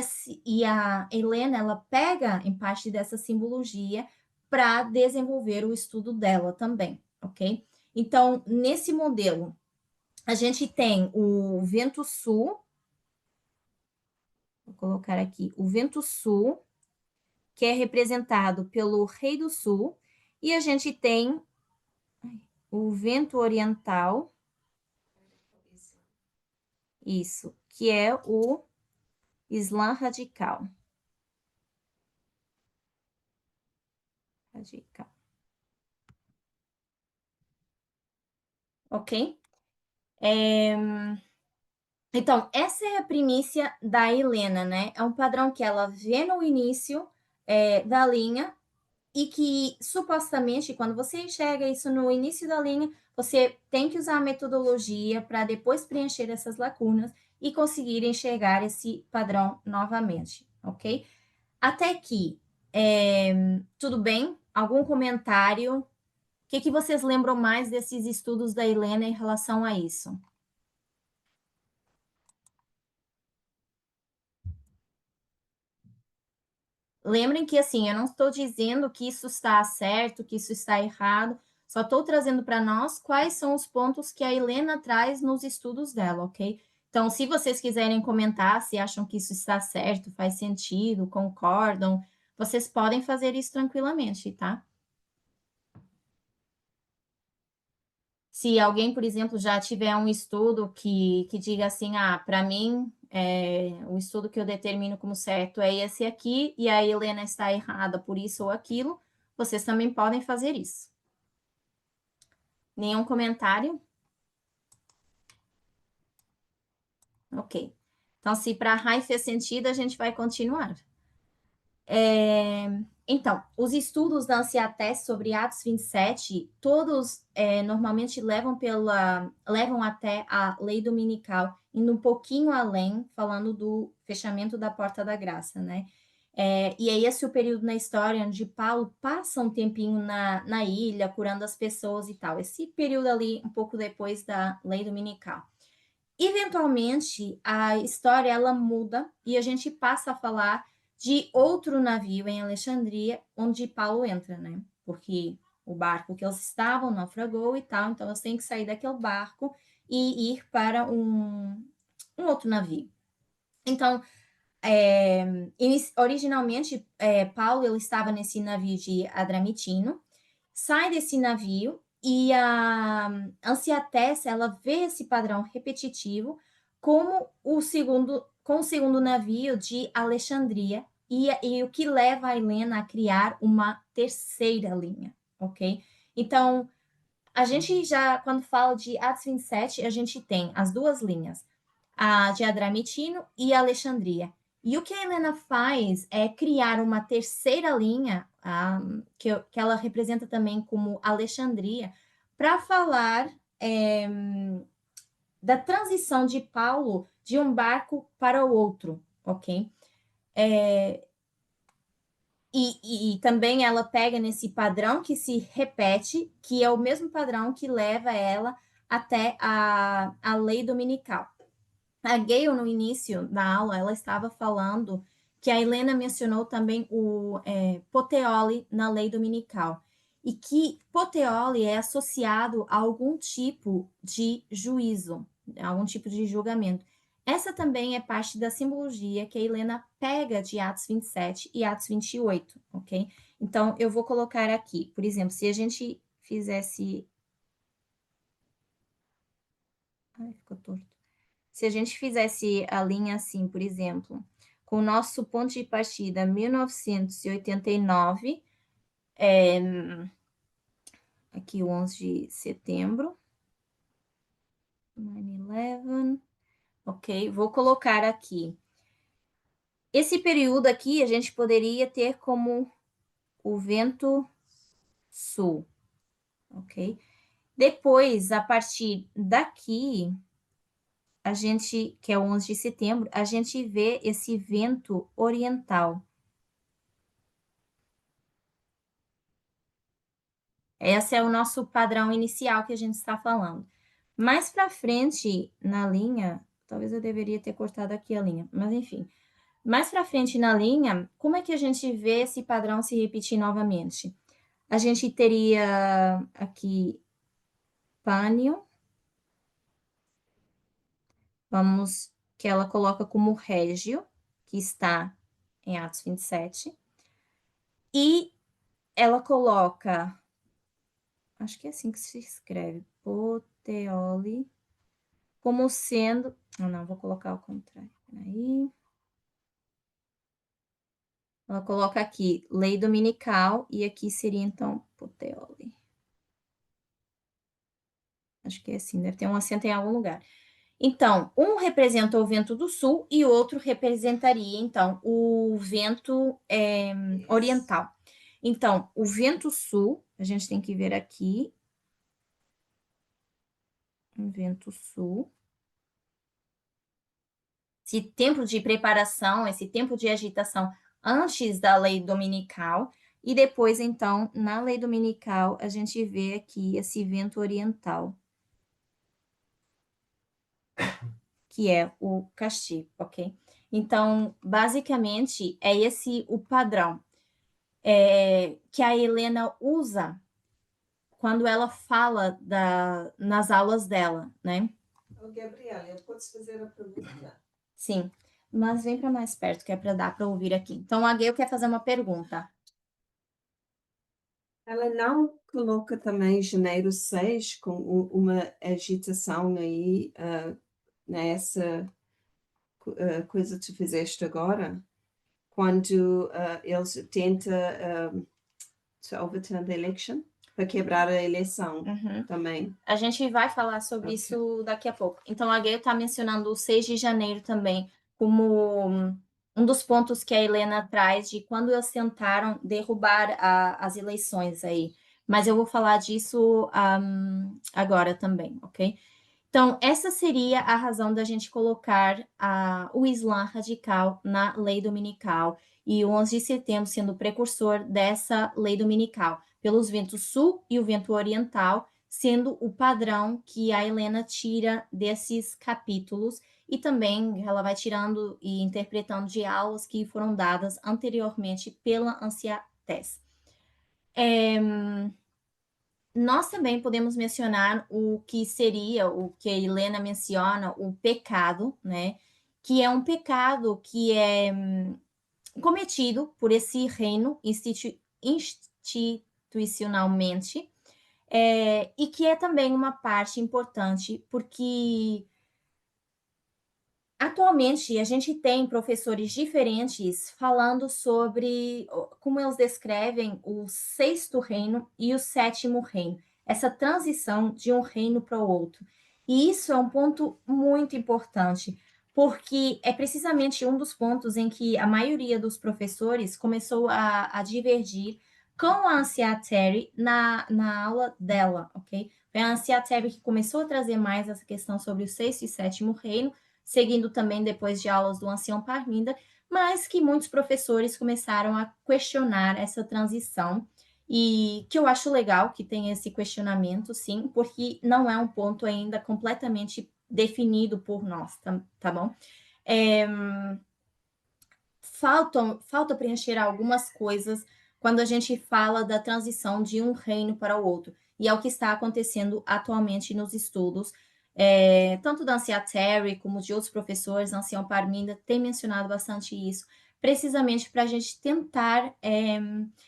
a Helena, ela pega em parte dessa simbologia para desenvolver o estudo dela também, ok? Então, nesse modelo, a gente tem o vento sul, vou colocar aqui, o vento sul, que é representado pelo rei do sul, e a gente tem o vento oriental, isso, que é o Islã radical. Radical. Ok? Então, essa é a primícia da Helena, né? É um padrão que ela vê no início da linha, e que, supostamente, quando você enxerga isso no início da linha, você tem que usar a metodologia para depois preencher essas lacunas e conseguir enxergar esse padrão novamente, ok? Até aqui, tudo bem? Algum comentário? O que vocês lembram mais desses estudos da Helena em relação a isso? Lembrem que, assim, eu não estou dizendo que isso está certo, que isso está errado, só estou trazendo para nós quais são os pontos que a Helena traz nos estudos dela, ok? Então, se vocês quiserem comentar se acham que isso está certo, faz sentido, concordam, vocês podem fazer isso tranquilamente, tá? Se alguém, por exemplo, já tiver um estudo que diga assim, para mim, o estudo que eu determino como certo é esse aqui, e a Helena está errada por isso ou aquilo, vocês também podem fazer isso. Nenhum comentário? Ok. Então, se para a Rai fez sentido, a gente vai continuar. Então, os estudos da Anciates sobre Atos 27, todos normalmente levam até a lei dominical, indo um pouquinho além, falando do fechamento da Porta da Graça, né? E é esse o período na história onde Paulo passa um tempinho na ilha, curando as pessoas e tal. Esse período ali, um pouco depois da lei dominical. Eventualmente, a história ela muda e a gente passa a falar de outro navio em Alexandria, onde Paulo entra, né? Porque o barco que eles estavam naufragou e tal, então eles têm que sair daquele barco e ir para um outro navio. Então, originalmente, Paulo ele estava nesse navio de Adramitino, sai desse navio e a Anciates, ela vê esse padrão repetitivo como com o segundo navio de Alexandria, e o que leva a Helena a criar uma terceira linha, ok? Então, a gente já, quando fala de Atos 27, a gente tem as duas linhas, a de Adramitino e Alexandria. E o que a Helena faz é criar uma terceira linha, que ela representa também como Alexandria, para falar da transição de Paulo de um barco para o outro, ok? E também ela pega nesse padrão que se repete, que é o mesmo padrão que leva ela até a lei dominical. A Gayle, no início da aula, ela estava falando que a Helena mencionou também o poteoli na lei dominical, e que poteoli é associado a algum tipo de juízo, algum tipo de julgamento. Essa também é parte da simbologia que a Helena pega de Atos 27 e Atos 28, ok? Então, eu vou colocar aqui, por exemplo, se a gente fizesse... Ai, ficou torto. Se a gente fizesse a linha assim, por exemplo, com o nosso ponto de partida 1989, aqui o 11 de setembro, 9/11. Ok, vou colocar aqui. Esse período aqui a gente poderia ter como o vento sul, ok? Depois, a partir daqui, a gente, que é o 11 de setembro, a gente vê esse vento oriental. Esse é o nosso padrão inicial que a gente está falando. Mais para frente na linha, talvez eu deveria ter cortado aqui a linha, mas enfim. Mais para frente na linha, como é que a gente vê esse padrão se repetir novamente? A gente teria aqui Pânio, vamos, que ela coloca como Régio, que está em Atos 27. E ela coloca, acho que é assim que se escreve, Puteoli, como sendo... não, vou colocar ao contrário. Peraí. Ela coloca aqui, lei dominical, e aqui seria, então, Puteoli. Acho que é assim, deve ter um acento em algum lugar. Então, um representa o vento do sul e o outro representaria, então, o vento oriental. Então, o vento sul, a gente tem que ver aqui. Um vento sul. Esse tempo de preparação, esse tempo de agitação antes da lei dominical. E depois, então, na lei dominical, a gente vê aqui esse vento oriental, que é o Caxi, ok? Então, basicamente, é esse o padrão que a Helena usa quando ela fala nas aulas dela, né? Gabriela, eu posso fazer a pergunta? Sim, mas vem para mais perto, que é para dar para ouvir aqui. Então, a Gayle quer fazer uma pergunta. Ela não coloca também janeiro 6 com uma agitação aí nessa coisa que tu fizeste agora? Quando eles tentam to overturn the election? Para quebrar a eleição também. A gente vai falar sobre isso daqui a pouco. Então, a Gayle está mencionando o 6 de janeiro também, como um dos pontos que a Helena traz de quando eles tentaram derrubar as eleições aí. Mas eu vou falar disso agora também, ok? Então, essa seria a razão da gente colocar o Islã radical na lei dominical e o 11 de setembro sendo o precursor dessa lei dominical, pelos ventos sul e o vento oriental, sendo o padrão que a Helena tira desses capítulos e também ela vai tirando e interpretando de aulas que foram dadas anteriormente pela Anciã Tess. Nós também podemos mencionar o que seria, o que a Helena menciona, o pecado, né? Que é um pecado que é cometido por esse reino institucionalmente, e que é também uma parte importante, porque atualmente a gente tem professores diferentes falando sobre como eles descrevem o sexto reino e o sétimo reino, essa transição de um reino para o outro. E isso é um ponto muito importante, porque é precisamente um dos pontos em que a maioria dos professores começou a divergir com a Anciã Terry na aula dela, ok? Foi a Anciã Terry que começou a trazer mais essa questão sobre o sexto e sétimo reino, seguindo também depois de aulas do ancião Parminda, mas que muitos professores começaram a questionar essa transição, e que eu acho legal que tenha esse questionamento, sim, porque não é um ponto ainda completamente definido por nós, tá bom? Falta preencher algumas coisas quando a gente fala da transição de um reino para o outro, e é o que está acontecendo atualmente nos estudos, tanto da Anciã Terry como de outros professores, a Anciã Parminda tem mencionado bastante isso, precisamente para a gente tentar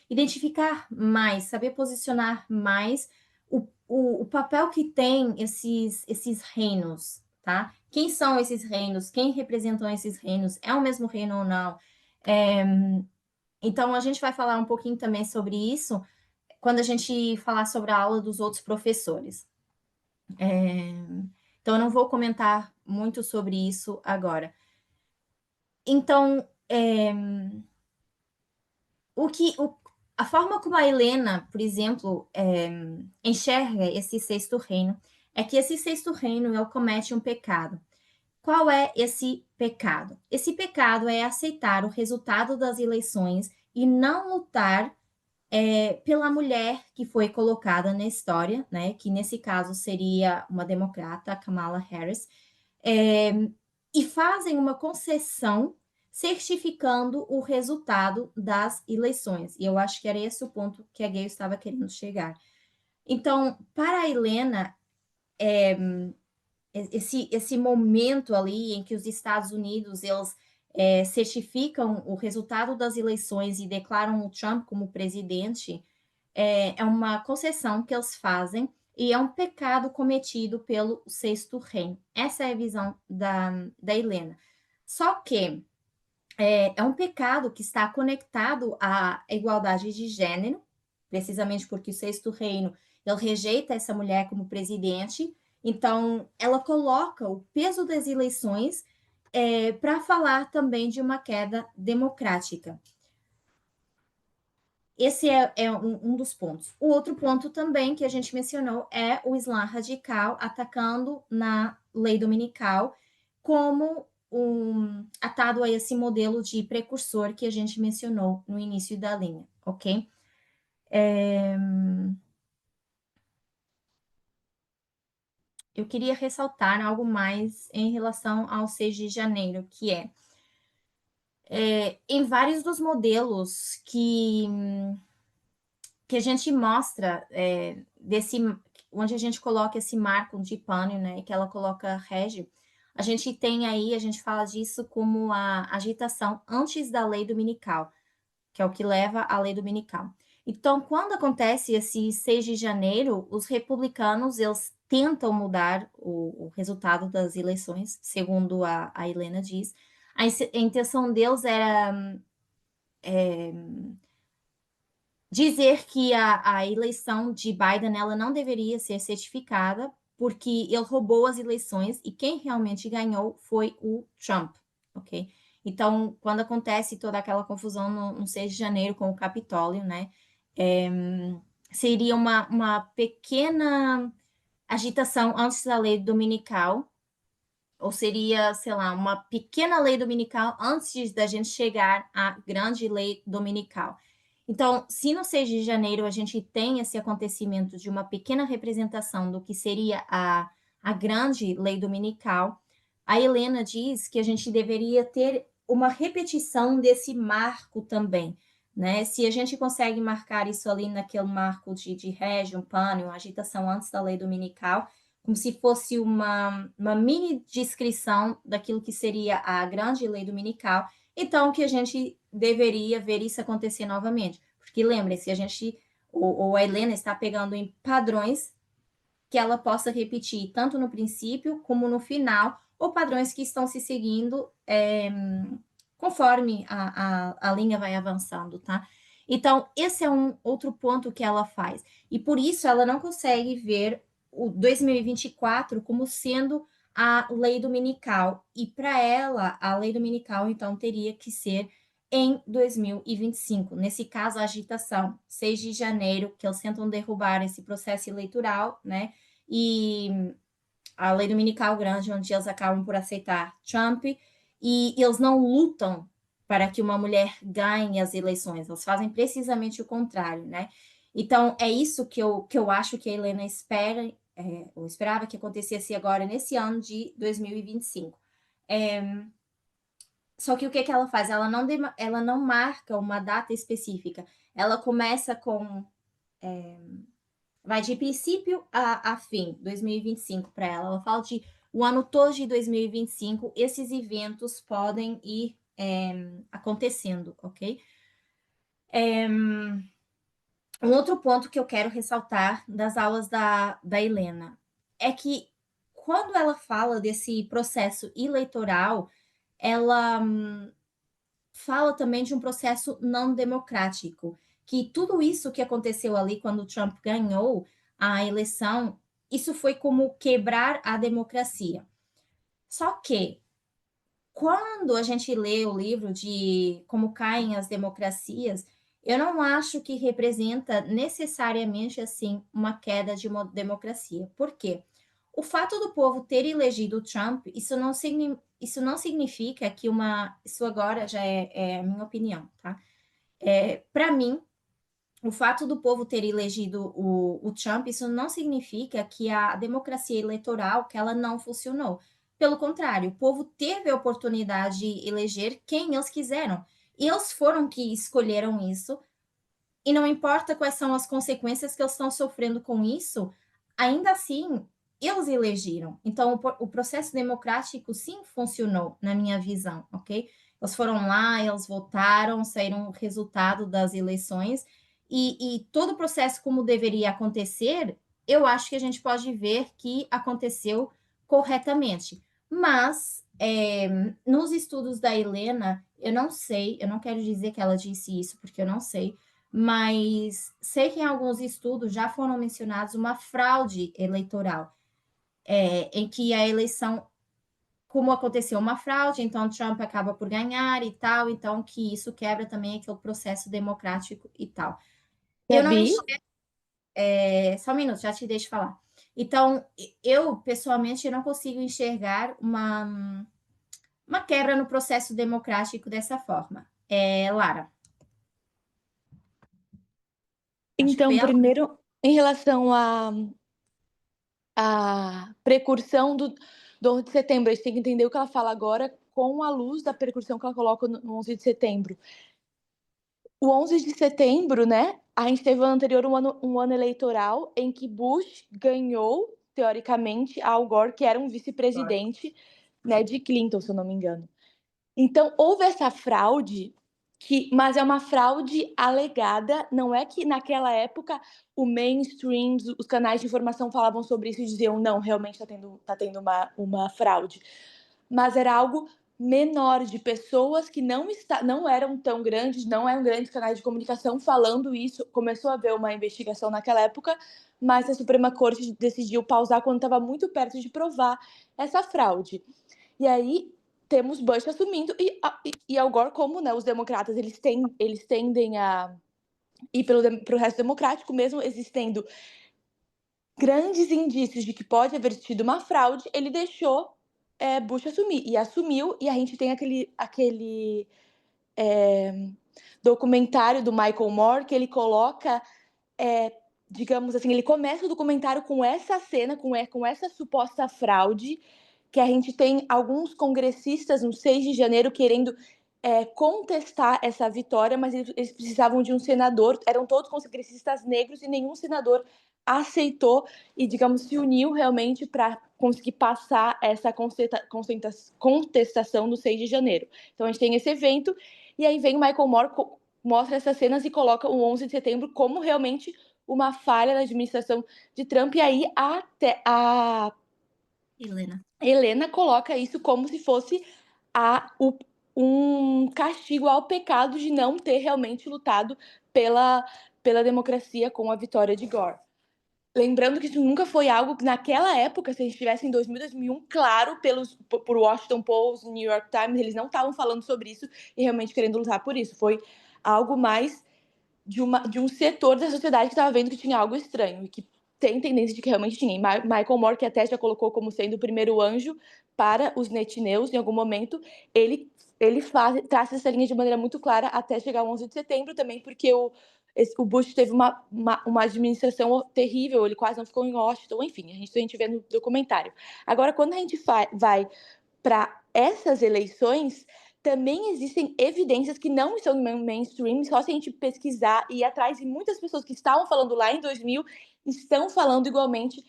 identificar mais, saber posicionar mais o papel que tem esses reinos, tá? Quem são esses reinos? Quem representam esses reinos? É o mesmo reino ou não? Então, a gente vai falar um pouquinho também sobre isso quando a gente falar sobre a aula dos outros professores. Então, eu não vou comentar muito sobre isso agora. Então, a forma como a Helena, por exemplo, enxerga esse sexto reino é que esse sexto reino ele comete um pecado. Qual é esse pecado? Esse pecado é aceitar o resultado das eleições e não lutar pela mulher que foi colocada na história, né? Que nesse caso seria uma democrata, Kamala Harris, e fazem uma concessão certificando o resultado das eleições. E eu acho que era esse o ponto que a Gay estava querendo chegar. Então, para a Helena, esse momento ali em que os Estados Unidos eles certificam o resultado das eleições e declaram o Trump como presidente, é uma concessão que eles fazem e é um pecado cometido pelo sexto reino. Essa é a visão da Helena. Só que é um pecado que está conectado à igualdade de gênero, precisamente porque o sexto reino ele rejeita essa mulher como presidente, então ela coloca o peso das eleições para falar também de uma queda democrática. Esse é um dos pontos. O outro ponto também que a gente mencionou é o Islã radical atacando na lei dominical como atado a esse modelo de precursor que a gente mencionou no início da linha, ok? Eu queria ressaltar algo mais em relação ao 6 de janeiro, que em vários dos modelos que a gente mostra onde a gente coloca esse marco de pânico, né, que ela coloca régio, a gente tem aí, a gente fala disso como a agitação antes da lei dominical, que é o que leva à lei dominical. Então, quando acontece esse 6 de janeiro, os republicanos, eles tentam mudar o resultado das eleições, segundo a Helena diz. A intenção deles era dizer que a eleição de Biden ela não deveria ser certificada porque ele roubou as eleições e quem realmente ganhou foi o Trump, ok? Então, quando acontece toda aquela confusão no 6 de janeiro com o Capitólio, né, seria uma pequena agitação antes da lei dominical, ou seria, sei lá, uma pequena lei dominical antes da gente chegar à grande lei dominical. Então, se no 6 de janeiro a gente tem esse acontecimento de uma pequena representação do que seria a grande lei dominical, a Helena diz que a gente deveria ter uma repetição desse marco também, né? Se a gente consegue marcar isso ali naquele marco de régio, pânico, agitação antes da lei dominical, como se fosse uma mini descrição daquilo que seria a grande lei dominical, então que a gente deveria ver isso acontecer novamente. Porque lembre-se, a gente, ou a Helena está pegando em padrões que ela possa repetir tanto no princípio como no final, ou padrões que estão se seguindo conforme a linha vai avançando, tá? Então, esse é um outro ponto que ela faz. E por isso ela não consegue ver o 2024 como sendo a lei dominical. E para ela, a lei dominical, então, teria que ser em 2025. Nesse caso, a agitação, 6 de janeiro, que eles tentam derrubar esse processo eleitoral, né? E a lei dominical grande, onde eles acabam por aceitar Trump, e eles não lutam para que uma mulher ganhe as eleições, eles fazem precisamente o contrário, né? Então, é isso que eu acho que a Helena espera, ou esperava que acontecesse agora, nesse ano de 2025. Só que o que ela faz? Ela não marca uma data específica. Ela começa com... vai de princípio a fim, 2025 para ela. Ela fala de o ano todo de 2025, esses eventos podem ir acontecendo, ok? Um outro ponto que eu quero ressaltar das aulas da Helena é que quando ela fala desse processo eleitoral, ela fala também de um processo não democrático, que tudo isso que aconteceu ali quando o Trump ganhou a eleição isso foi como quebrar a democracia. Só que, quando a gente lê o livro de Como Caem as Democracias, eu não acho que representa necessariamente assim uma queda de uma democracia. Por quê? O fato do povo ter elegido Trump, isso não significa que isso agora já é a minha opinião, tá? Para mim, o fato do povo ter elegido o Trump, isso não significa que a democracia eleitoral, que ela não funcionou. Pelo contrário, o povo teve a oportunidade de eleger quem eles quiseram. E eles foram que escolheram isso. E não importa quais são as consequências que eles estão sofrendo com isso, ainda assim, eles elegeram. Então, o processo democrático, sim, funcionou, na minha visão, ok? Eles foram lá, eles votaram, saíram o resultado das eleições, e todo o processo como deveria acontecer, eu acho que a gente pode ver que aconteceu corretamente. Mas, nos estudos da Helena, eu não sei, eu não quero dizer que ela disse isso, porque eu não sei, mas sei que em alguns estudos já foram mencionados uma fraude eleitoral, em que a eleição, como aconteceu uma fraude, então Trump acaba por ganhar e tal, então que isso quebra também aquele processo democrático e tal. Eu não Gabi? enxergo, só um minuto, já te deixo falar. Então, eu, pessoalmente, eu não consigo enxergar uma quebra no processo democrático dessa forma. Lara. Acho que foi Então, ela? primeiro, em relação à precursão do 11 de setembro, a gente tem que entender o que ela fala agora com a luz da precursão que ela coloca no 11 de setembro. O 11 de setembro, né, a gente teve no anterior um ano eleitoral em que Bush ganhou, teoricamente, Al Gore, que era um vice-presidente, né, de Clinton, se eu não me engano. Então, houve essa fraude, mas é uma fraude alegada, não é que naquela época o mainstream, os canais de informação falavam sobre isso e diziam, não, realmente tá tendo uma fraude. Mas era algo menor, de pessoas que não eram tão grandes, não eram grandes canais de comunicação falando isso. Começou a haver uma investigação naquela época, mas a Suprema Corte decidiu pausar quando estava muito perto de provar essa fraude. E aí temos Bush assumindo e Al Gore, como, né, os democratas eles tendem a ir pro resto democrático, mesmo existendo grandes indícios de que pode haver tido uma fraude, ele deixou Bush assumir. E assumiu, e a gente tem aquele documentário do Michael Moore, que ele coloca, digamos assim, ele começa o documentário com essa cena, com essa suposta fraude, que a gente tem alguns congressistas no 6 de janeiro querendo contestar essa vitória, mas eles precisavam de um senador, eram todos congressistas negros e nenhum senador aceitou e, digamos, se uniu realmente para conseguir passar essa contestação no 6 de janeiro. Então a gente tem esse evento, e aí vem o Michael Moore, mostra essas cenas e coloca o 11 de setembro como realmente uma falha na administração de Trump, e aí a Helena coloca isso como se fosse um castigo ao pecado de não ter realmente lutado pela democracia com a vitória de Gore. Lembrando que isso nunca foi algo que, naquela época, se a gente estivesse em 2000, 2001, claro, por Washington Post, New York Times, eles não estavam falando sobre isso e realmente querendo lutar por isso. Foi algo mais de um setor da sociedade que estava vendo que tinha algo estranho e que tem tendência de que realmente tinha. Michael Moore, que até já colocou como sendo o primeiro anjo para os netineus em algum momento, ele traça essa linha de maneira muito clara até chegar ao 11 de setembro também, porque o Bush teve uma administração terrível, ele quase não ficou em Washington, enfim, a gente vê no documentário. Agora, quando a gente vai para essas eleições, também existem evidências que não estão no mainstream, só se a gente pesquisar e ir atrás, e muitas pessoas que estavam falando lá em 2000 estão falando igualmente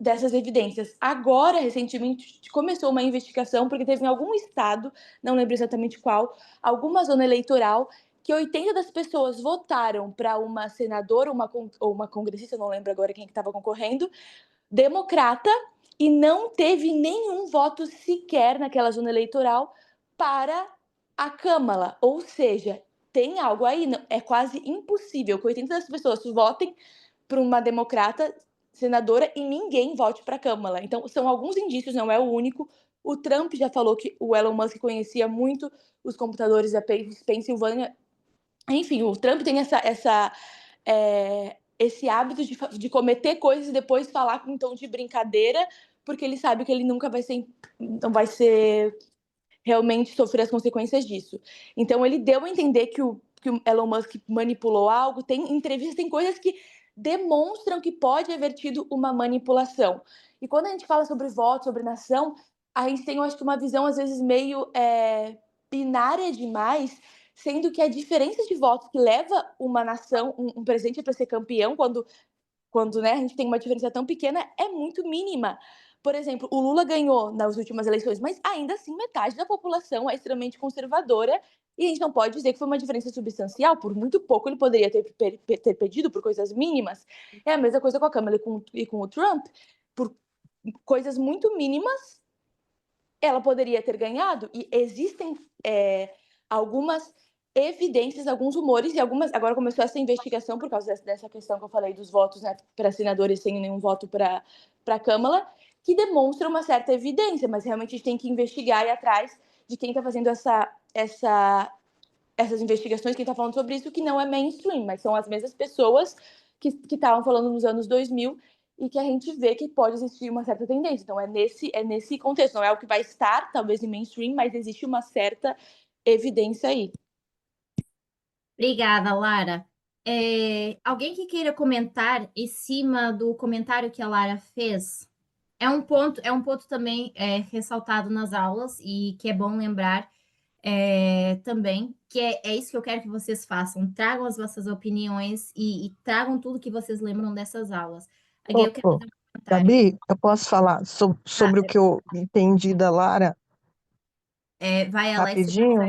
dessas evidências. Agora, recentemente, começou uma investigação, porque teve em algum estado, não lembro exatamente qual, alguma zona eleitoral, que 80 das pessoas votaram para uma senadora ou uma congressista, não lembro agora quem estava concorrendo, democrata, e não teve nenhum voto sequer naquela zona eleitoral para a Câmara. Ou seja, tem algo aí, é quase impossível que 80 das pessoas votem para uma democrata senadora e ninguém vote para a Câmara. Então, são alguns indícios, não é o único. O Trump já falou que o Elon Musk conhecia muito os computadores da Pensilvânia. Enfim, o Trump tem esse hábito de cometer coisas e depois falar com um tom de brincadeira, porque ele sabe que ele nunca não vai ser realmente sofrer as consequências disso. Então, ele deu a entender que o Elon Musk manipulou algo. Tem entrevistas, tem coisas que demonstram que pode haver tido uma manipulação. E quando a gente fala sobre voto, sobre nação, a gente tem, eu acho que, uma visão, às vezes, meio binária demais, sendo que a diferença de votos que leva uma nação, um presidente para ser campeão, quando né, a gente tem uma diferença tão pequena, é muito mínima. Por exemplo, o Lula ganhou nas últimas eleições, mas ainda assim metade da população é extremamente conservadora e a gente não pode dizer que foi uma diferença substancial. Por muito pouco ele poderia ter pedido por coisas mínimas. É a mesma coisa com a Câmara e com o Trump. Por coisas muito mínimas, ela poderia ter ganhado. E existem algumas evidências, alguns rumores, e agora começou essa investigação por causa dessa questão que eu falei dos votos, né, para senadores sem nenhum voto para a Câmara, que demonstra uma certa evidência, mas realmente a gente tem que investigar e ir atrás de quem está fazendo essas investigações, quem está falando sobre isso, que não é mainstream, mas são as mesmas pessoas que estavam falando nos anos 2000 e que a gente vê que pode existir uma certa tendência. Então, é nesse contexto, não é o que vai estar, talvez, em mainstream, mas existe uma certa evidência aí. Obrigada, Lara. Alguém que queira comentar em cima do comentário que a Lara fez? É um ponto também ressaltado nas aulas e que é bom lembrar também, que é isso que eu quero que vocês façam. Tragam as vossas opiniões e tragam tudo que vocês lembram dessas aulas. Alguém quer fazer um comentário? Gabi, eu posso falar sobre o que eu entendi da Lara Vai, Alex, rapidinho?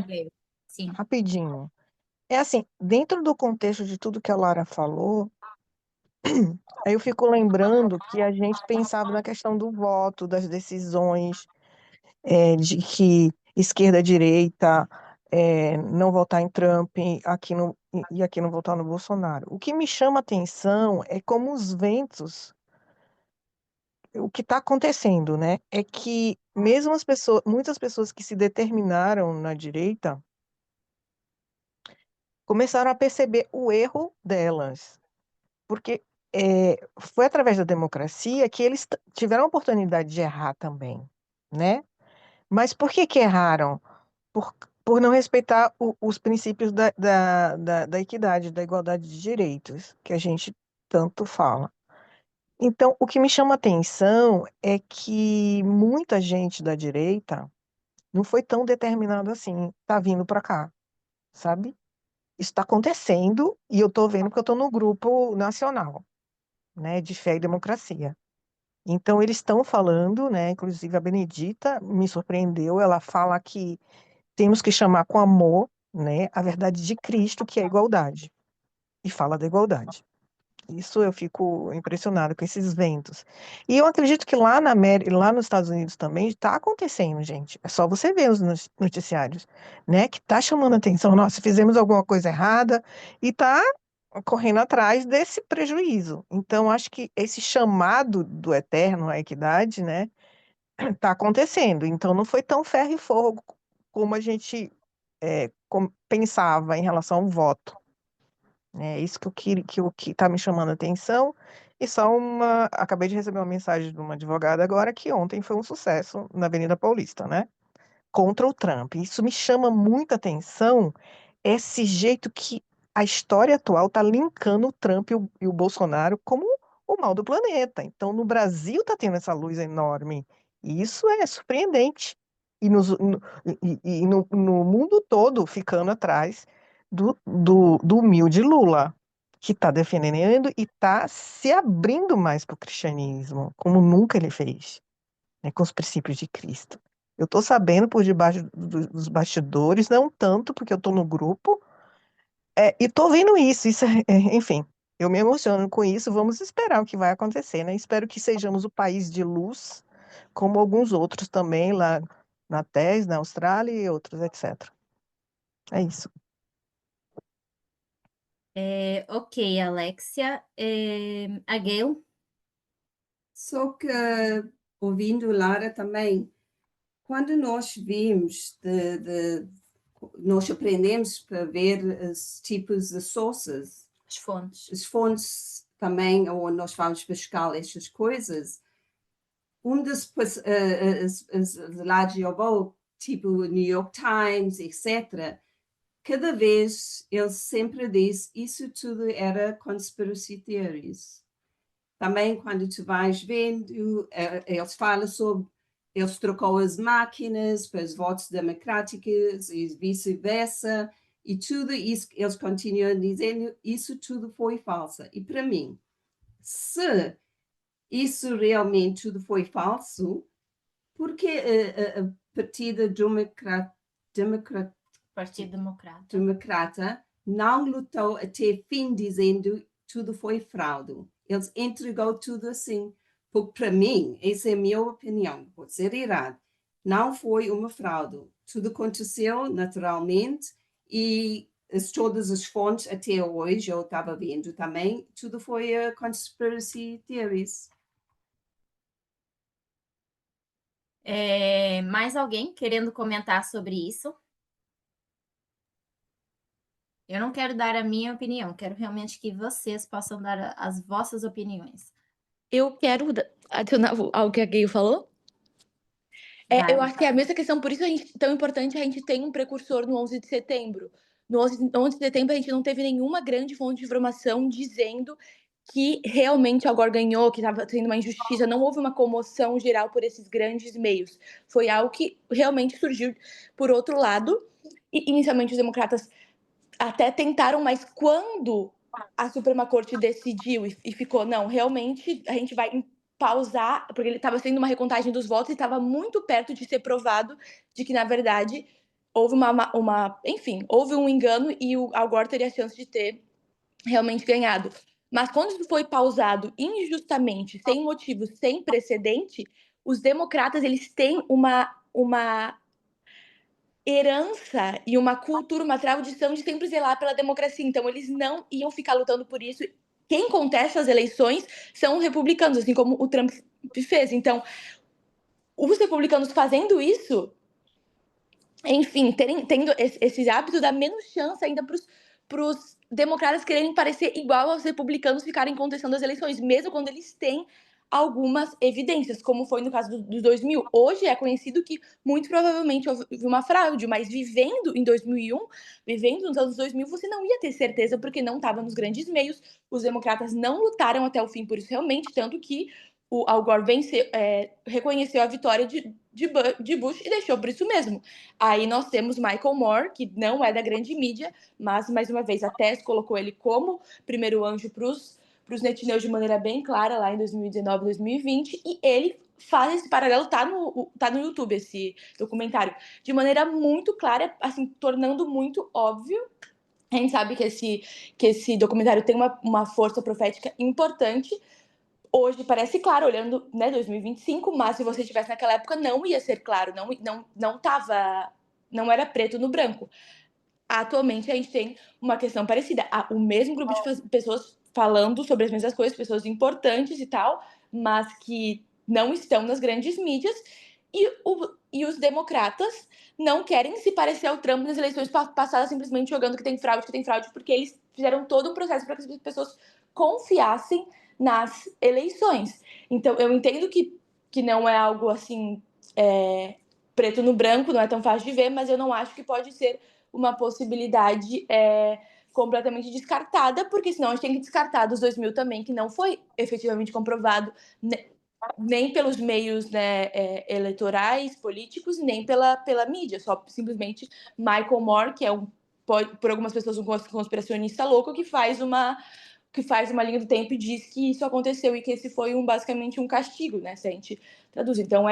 Sim. Rapidinho. É assim, dentro do contexto de tudo que a Lara falou, aí eu fico lembrando que a gente pensava na questão do voto, das decisões, de que esquerda, direita, não votar em Trump e aqui não votar no Bolsonaro. O que me chama atenção é como os ventos, o que está acontecendo, né? É que mesmo muitas pessoas que se determinaram na direita começaram a perceber o erro delas, porque foi através da democracia que eles tiveram a oportunidade de errar também, né? Mas por que erraram? Por, por não respeitar os princípios da equidade, da igualdade de direitos, que a gente tanto fala. Então, o que me chama atenção é que muita gente da direita não foi tão determinada assim, tá vindo para cá, sabe? Isso está acontecendo e eu estou vendo porque eu estou no grupo nacional, né, de fé e democracia. Então, eles estão falando, né, inclusive a Benedita me surpreendeu, ela fala que temos que chamar com amor, né, a verdade de Cristo, que é a igualdade, e fala da igualdade. Isso eu fico impressionada com esses ventos. E eu acredito que lá nos Estados Unidos também está acontecendo, gente. É só você ver os noticiários, né? Que está chamando a atenção. Nossa, fizemos alguma coisa errada e está correndo atrás desse prejuízo. Então, acho que esse chamado do eterno à equidade, né? Está acontecendo. Então, não foi tão ferro e fogo como a gente pensava em relação ao voto. É isso que está me chamando a atenção. E acabei de receber uma mensagem de uma advogada agora que ontem foi um sucesso na Avenida Paulista, né? Contra o Trump. Isso me chama muita atenção, esse jeito que a história atual está linkando o Trump e o Bolsonaro como o mal do planeta. Então, no Brasil está tendo essa luz enorme. E isso é surpreendente. E no mundo todo ficando atrás do humilde Lula, que está defendendo e está se abrindo mais para o cristianismo, como nunca ele fez, né, com os princípios de Cristo. Eu estou sabendo por debaixo dos bastidores, não tanto porque eu estou no grupo, e estou vendo isso, enfim, eu me emociono com isso, vamos esperar o que vai acontecer, né? Espero que sejamos o país de luz, como alguns outros também, lá na TES, na Austrália e outros, etc. É isso. Ok, Alexia. A Gail? Só que, ouvindo Lara também, quando nós vimos, nós aprendemos para ver os tipos de sources, As fontes. as fontes também, onde nós vamos buscar essas coisas, dos lá de Jeová, tipo New York Times, etc., cada vez eles sempre dizem isso tudo era conspiracy theories. Também quando tu vais vendo, eles falam sobre eles trocou as máquinas para os votos democráticos e vice-versa, e tudo isso eles continuam dizendo, isso tudo foi falso. E para mim, se isso realmente tudo foi falso, porque a Partida Partido Democrata. Democrata não lutou até fim dizendo tudo foi fraude. Eles entregou tudo assim. Porque para mim, essa é a minha opinião, pode ser errado, não foi uma fraude. Tudo aconteceu naturalmente e todas as fontes até hoje, eu estava vendo também, tudo foi conspiracy theories. Mais alguém querendo comentar sobre isso? Eu não quero dar a minha opinião, quero realmente que vocês possam dar as vossas opiniões. Eu quero adicionar algo que a Gay falou. Eu acho que é a mesma questão, por isso é tão importante a gente ter um precursor no 11 de setembro. No 11 de setembro a gente não teve nenhuma grande fonte de informação dizendo que realmente Al Gore ganhou, que estava tendo uma injustiça. Não houve uma comoção geral por esses grandes meios. Foi algo que realmente surgiu por outro lado. E inicialmente os democratas até tentaram, mas quando a Suprema Corte decidiu e ficou, não, realmente a gente vai pausar, porque ele estava sendo uma recontagem dos votos e estava muito perto de ser provado de que, na verdade, houve enfim, houve um engano e o Al Gore teria a chance de ter realmente ganhado. Mas quando isso foi pausado injustamente, sem motivo, sem precedente, os democratas, eles têm uma herança e uma cultura, uma tradição de sempre zelar pela democracia. Então, eles não iam ficar lutando por isso. Quem contesta as eleições são os republicanos, assim como o Trump fez. Então, os republicanos fazendo isso, enfim, tendo esse hábito, dá menos chance ainda para os democratas quererem parecer igual aos republicanos ficarem contestando as eleições, mesmo quando eles têm algumas evidências, como foi no caso dos 2000. Hoje é conhecido que muito provavelmente houve uma fraude, mas vivendo em 2001, vivendo nos anos 2000, você não ia ter certeza porque não estava nos grandes meios. Os democratas não lutaram até o fim por isso realmente, tanto que o Al Gore reconheceu a vitória de Bush e deixou por isso mesmo. Aí nós temos Michael Moore, que não é da grande mídia, mas, mais uma vez, a TES colocou ele como primeiro anjo para os netineus de maneira bem clara, lá em 2019, 2020, e ele faz esse paralelo, tá no YouTube, esse documentário, de maneira muito clara, assim, tornando muito óbvio. A gente sabe que esse documentário tem uma força profética importante. Hoje parece claro, olhando, né, 2025, mas se você estivesse naquela época, não ia ser claro, não era preto no branco. Atualmente, a gente tem uma questão parecida. O mesmo grupo de pessoas falando sobre as mesmas coisas, pessoas importantes e tal, mas que não estão nas grandes mídias, e os democratas não querem se parecer ao Trump nas eleições passadas, simplesmente jogando que tem fraude, porque eles fizeram todo um processo para que as pessoas confiassem nas eleições. Então, eu entendo que não é algo assim preto no branco, não é tão fácil de ver, mas eu não acho que pode ser uma possibilidade completamente descartada, porque senão a gente tem que descartar dos 2000 também, que não foi efetivamente comprovado nem pelos meios, né, eleitorais, políticos, nem pela mídia, só simplesmente Michael Moore, que é por algumas pessoas um conspiracionista louco, que faz uma linha do tempo e diz que isso aconteceu e que esse foi basicamente um castigo, né, se a gente traduz. Então,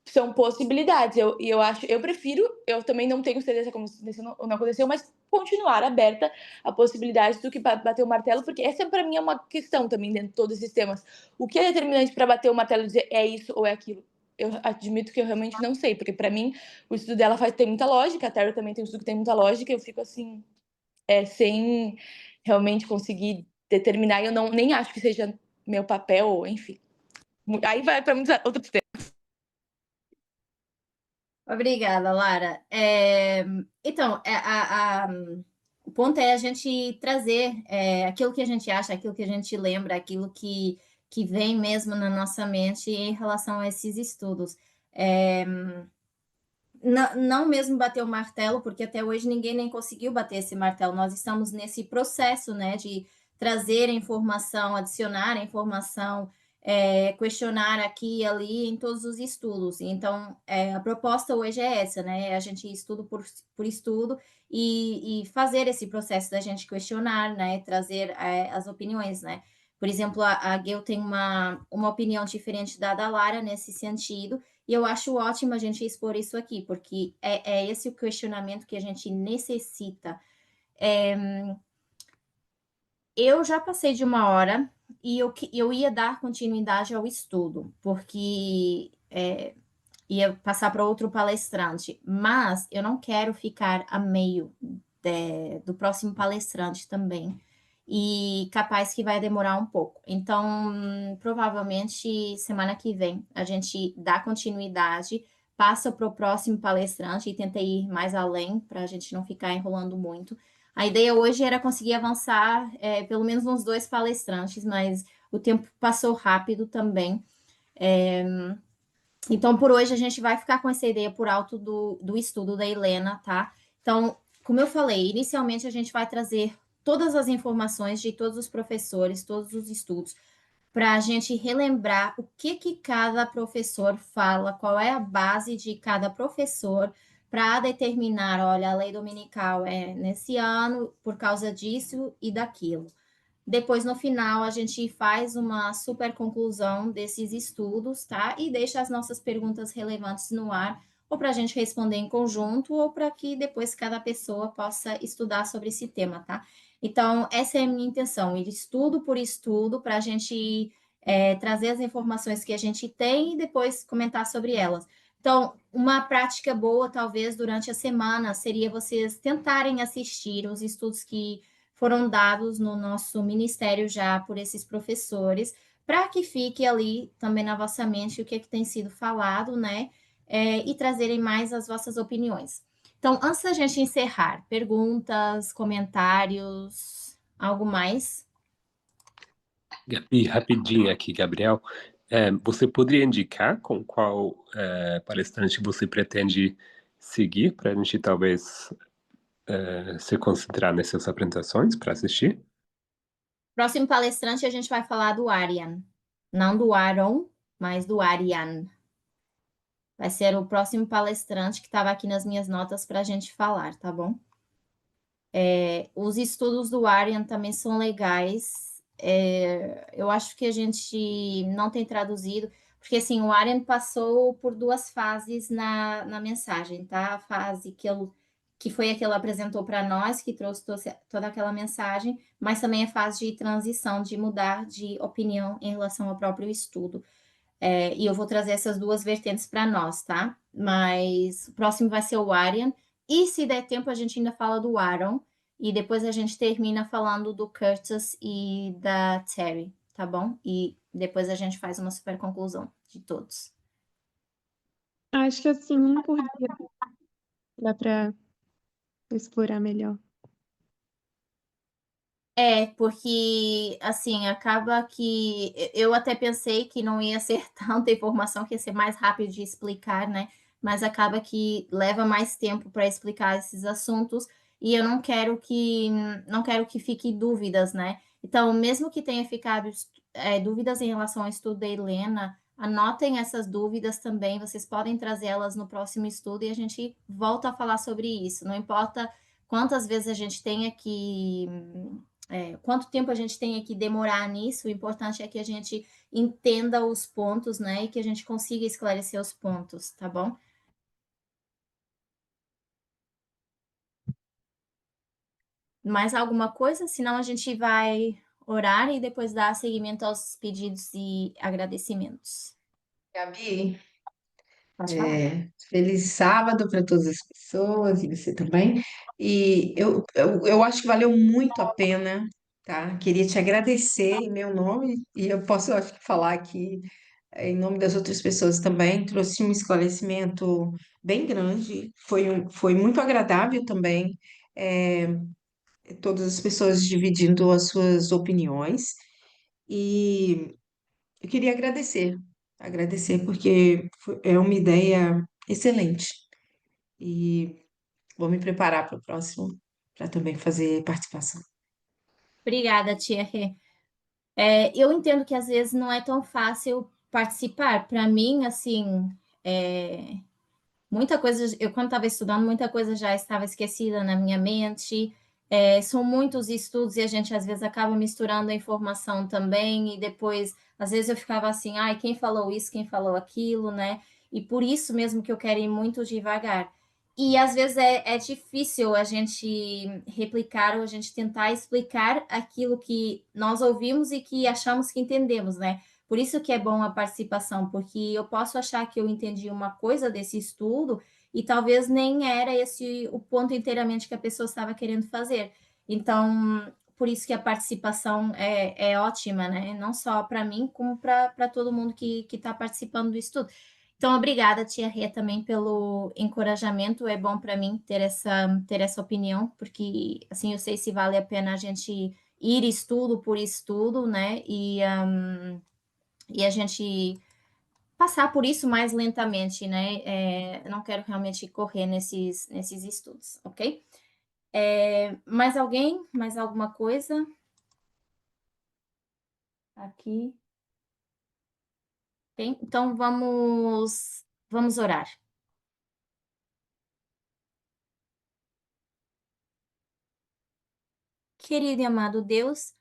são possibilidades. Eu prefiro, eu também não tenho certeza como aconteceu ou não aconteceu, mas continuar aberta a possibilidade do que bater o martelo, porque essa para mim é uma questão também dentro de todos esses temas. O que é determinante para bater o martelo e dizer é isso ou é aquilo? Eu admito que eu realmente não sei, porque para mim o estudo dela tem muita lógica, a Terry também tem um estudo que tem muita lógica, eu fico assim, sem realmente conseguir determinar, e eu nem acho que seja meu papel, enfim. Aí vai para muitos outros temas. Obrigada, Lara. Então, o ponto é a gente trazer aquilo que a gente acha, aquilo que a gente lembra, aquilo que vem mesmo na nossa mente em relação a esses estudos. É, não mesmo bater o martelo, porque até hoje ninguém nem conseguiu bater esse martelo. Nós estamos nesse processo, né, de trazer a informação, adicionar a informação, questionar aqui e ali em todos os estudos. Então, a proposta hoje é essa, né? A gente estudo por estudo e fazer esse processo da gente questionar, né? Trazer as opiniões, né? Por exemplo, a Gil tem uma opinião diferente da Lara nesse sentido, e eu acho ótimo a gente expor isso aqui, porque é esse o questionamento que a gente necessita. Eu já passei de 1 hora e eu ia dar continuidade ao estudo, porque ia passar para outro palestrante, mas eu não quero ficar a meio do próximo palestrante também, e capaz que vai demorar um pouco. Então, provavelmente semana que vem a gente dá continuidade, passa para o próximo palestrante e tenta ir mais além para a gente não ficar enrolando muito. A ideia hoje era conseguir avançar pelo menos uns 2 palestrantes, mas o tempo passou rápido também. Então, por hoje, a gente vai ficar com essa ideia por alto do estudo da Helena, tá? Então, como eu falei, inicialmente a gente vai trazer todas as informações de todos os professores, todos os estudos, para a gente relembrar o que cada professor fala, qual é a base de cada professor, para determinar, olha, a lei dominical é nesse ano, por causa disso e daquilo. Depois, no final, a gente faz uma super conclusão desses estudos, tá? E deixa as nossas perguntas relevantes no ar, ou para a gente responder em conjunto, ou para que depois cada pessoa possa estudar sobre esse tema, tá? Então, essa é a minha intenção, ir estudo por estudo, para a gente trazer as informações que a gente tem e depois comentar sobre elas. Então, uma prática boa, talvez, durante a semana, seria vocês tentarem assistir os estudos que foram dados no nosso ministério já por esses professores, para que fique ali também na vossa mente o que tem sido falado, né? E trazerem mais as vossas opiniões. Então, antes da gente encerrar, perguntas, comentários, algo mais? Gabi, rapidinho aqui, Gabriel. Você poderia indicar com qual palestrante você pretende seguir para a gente talvez se concentrar nessas apresentações para assistir? Próximo palestrante a gente vai falar do Arian. Não do Aaron, mas do Arian. Vai ser o próximo palestrante que estava aqui nas minhas notas para a gente falar, tá bom? Os estudos do Arian também são legais. Eu acho que a gente não tem traduzido, porque assim, o Arian passou por 2 fases na mensagem, tá? A fase que foi a que ele apresentou para nós, que trouxe toda aquela mensagem, mas também a fase de transição, de mudar de opinião em relação ao próprio estudo. E eu vou trazer essas 2 vertentes para nós, tá? Mas o próximo vai ser o Arian, e se der tempo a gente ainda fala do Aaron, e depois a gente termina falando do Curtis e da Terry, tá bom? E depois a gente faz uma super conclusão de todos. Acho que assim, um por dia dá para explorar melhor. Porque, assim, acaba que eu até pensei que não ia ser tanta informação, que ia ser mais rápido de explicar, né? Mas acaba que leva mais tempo para explicar esses assuntos e eu não quero que fique dúvidas, né? Então, mesmo que tenha ficado dúvidas em relação ao estudo da Helena, anotem essas dúvidas também, vocês podem trazê-las no próximo estudo e a gente volta a falar sobre isso. Não importa quantas vezes a gente tenha que quanto tempo a gente tem que demorar nisso, o importante é que a gente entenda os pontos, né, e que a gente consiga esclarecer os pontos, tá bom? Mais alguma coisa? Senão a gente vai orar e depois dar seguimento aos pedidos e agradecimentos. Gabi, Pode falar. feliz sábado para todas as pessoas e você também. E eu acho que valeu muito a pena, tá? Queria te agradecer em meu nome e eu posso, acho que, falar aqui em nome das outras pessoas também, trouxe um esclarecimento bem grande, foi muito agradável também, é, todas as pessoas dividindo as suas opiniões, e eu queria agradecer porque é uma ideia excelente, e vou me preparar para o próximo, para também fazer participação. Obrigada, tia Rê. Eu entendo que às vezes não é tão fácil participar. Para mim, assim, muita coisa, eu quando estava estudando, muita coisa já estava esquecida na minha mente. São muitos estudos e a gente às vezes acaba misturando a informação também, e depois, às vezes eu ficava assim, ai, quem falou isso, quem falou aquilo, né? E por isso mesmo que eu quero ir muito devagar. E às vezes é difícil a gente replicar ou a gente tentar explicar aquilo que nós ouvimos e que achamos que entendemos, né? Por isso que é bom a participação, porque eu posso achar que eu entendi uma coisa desse estudo e talvez nem era esse o ponto inteiramente que a pessoa estava querendo fazer. Então, por isso que a participação é ótima, né? Não só para mim, como para todo mundo que está participando do estudo. Então, obrigada, tia Rê, também pelo encorajamento. É bom para mim ter essa opinião, porque assim eu sei se vale a pena a gente ir estudo por estudo, né? E a gente passar por isso mais lentamente, né? Eu não quero realmente correr nesses estudos, ok? Mais alguém? Mais alguma coisa? Aqui. Tem? Então vamos orar. Querido e amado Deus,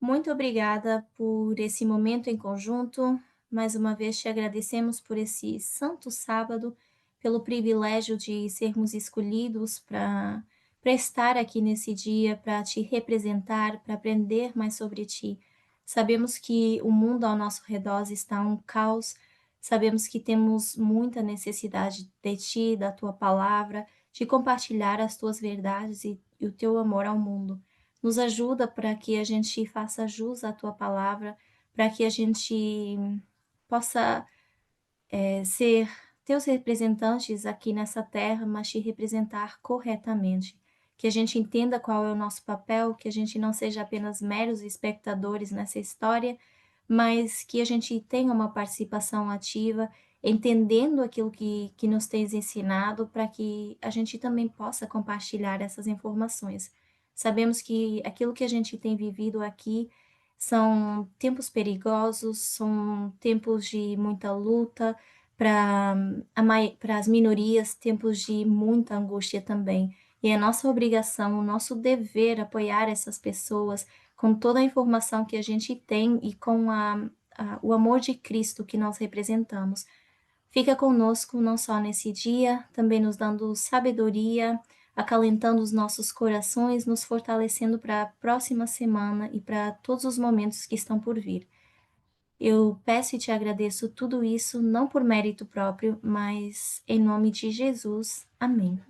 muito obrigada por esse momento em conjunto. Mais uma vez te agradecemos por esse santo sábado, pelo privilégio de sermos escolhidos para estar aqui nesse dia, para te representar, para aprender mais sobre ti. Sabemos que o mundo ao nosso redor está um caos, sabemos que temos muita necessidade de ti, da tua palavra, de compartilhar as tuas verdades e o teu amor ao mundo. Nos ajuda para que a gente faça jus à tua palavra, para que a gente possa ser teus representantes aqui nessa terra, mas te representar corretamente. Que a gente entenda qual é o nosso papel, que a gente não seja apenas meros espectadores nessa história, mas que a gente tenha uma participação ativa, entendendo aquilo que nos tens ensinado, para que a gente também possa compartilhar essas informações. Sabemos que aquilo que a gente tem vivido aqui são tempos perigosos, são tempos de muita luta para as minorias, tempos de muita angústia também. E é nossa obrigação, o nosso dever apoiar essas pessoas com toda a informação que a gente tem e com o amor de Cristo que nós representamos. Fica conosco não só nesse dia, também nos dando sabedoria, acalentando os nossos corações, nos fortalecendo para a próxima semana e para todos os momentos que estão por vir. Eu peço e te agradeço tudo isso, não por mérito próprio, mas em nome de Jesus. Amém.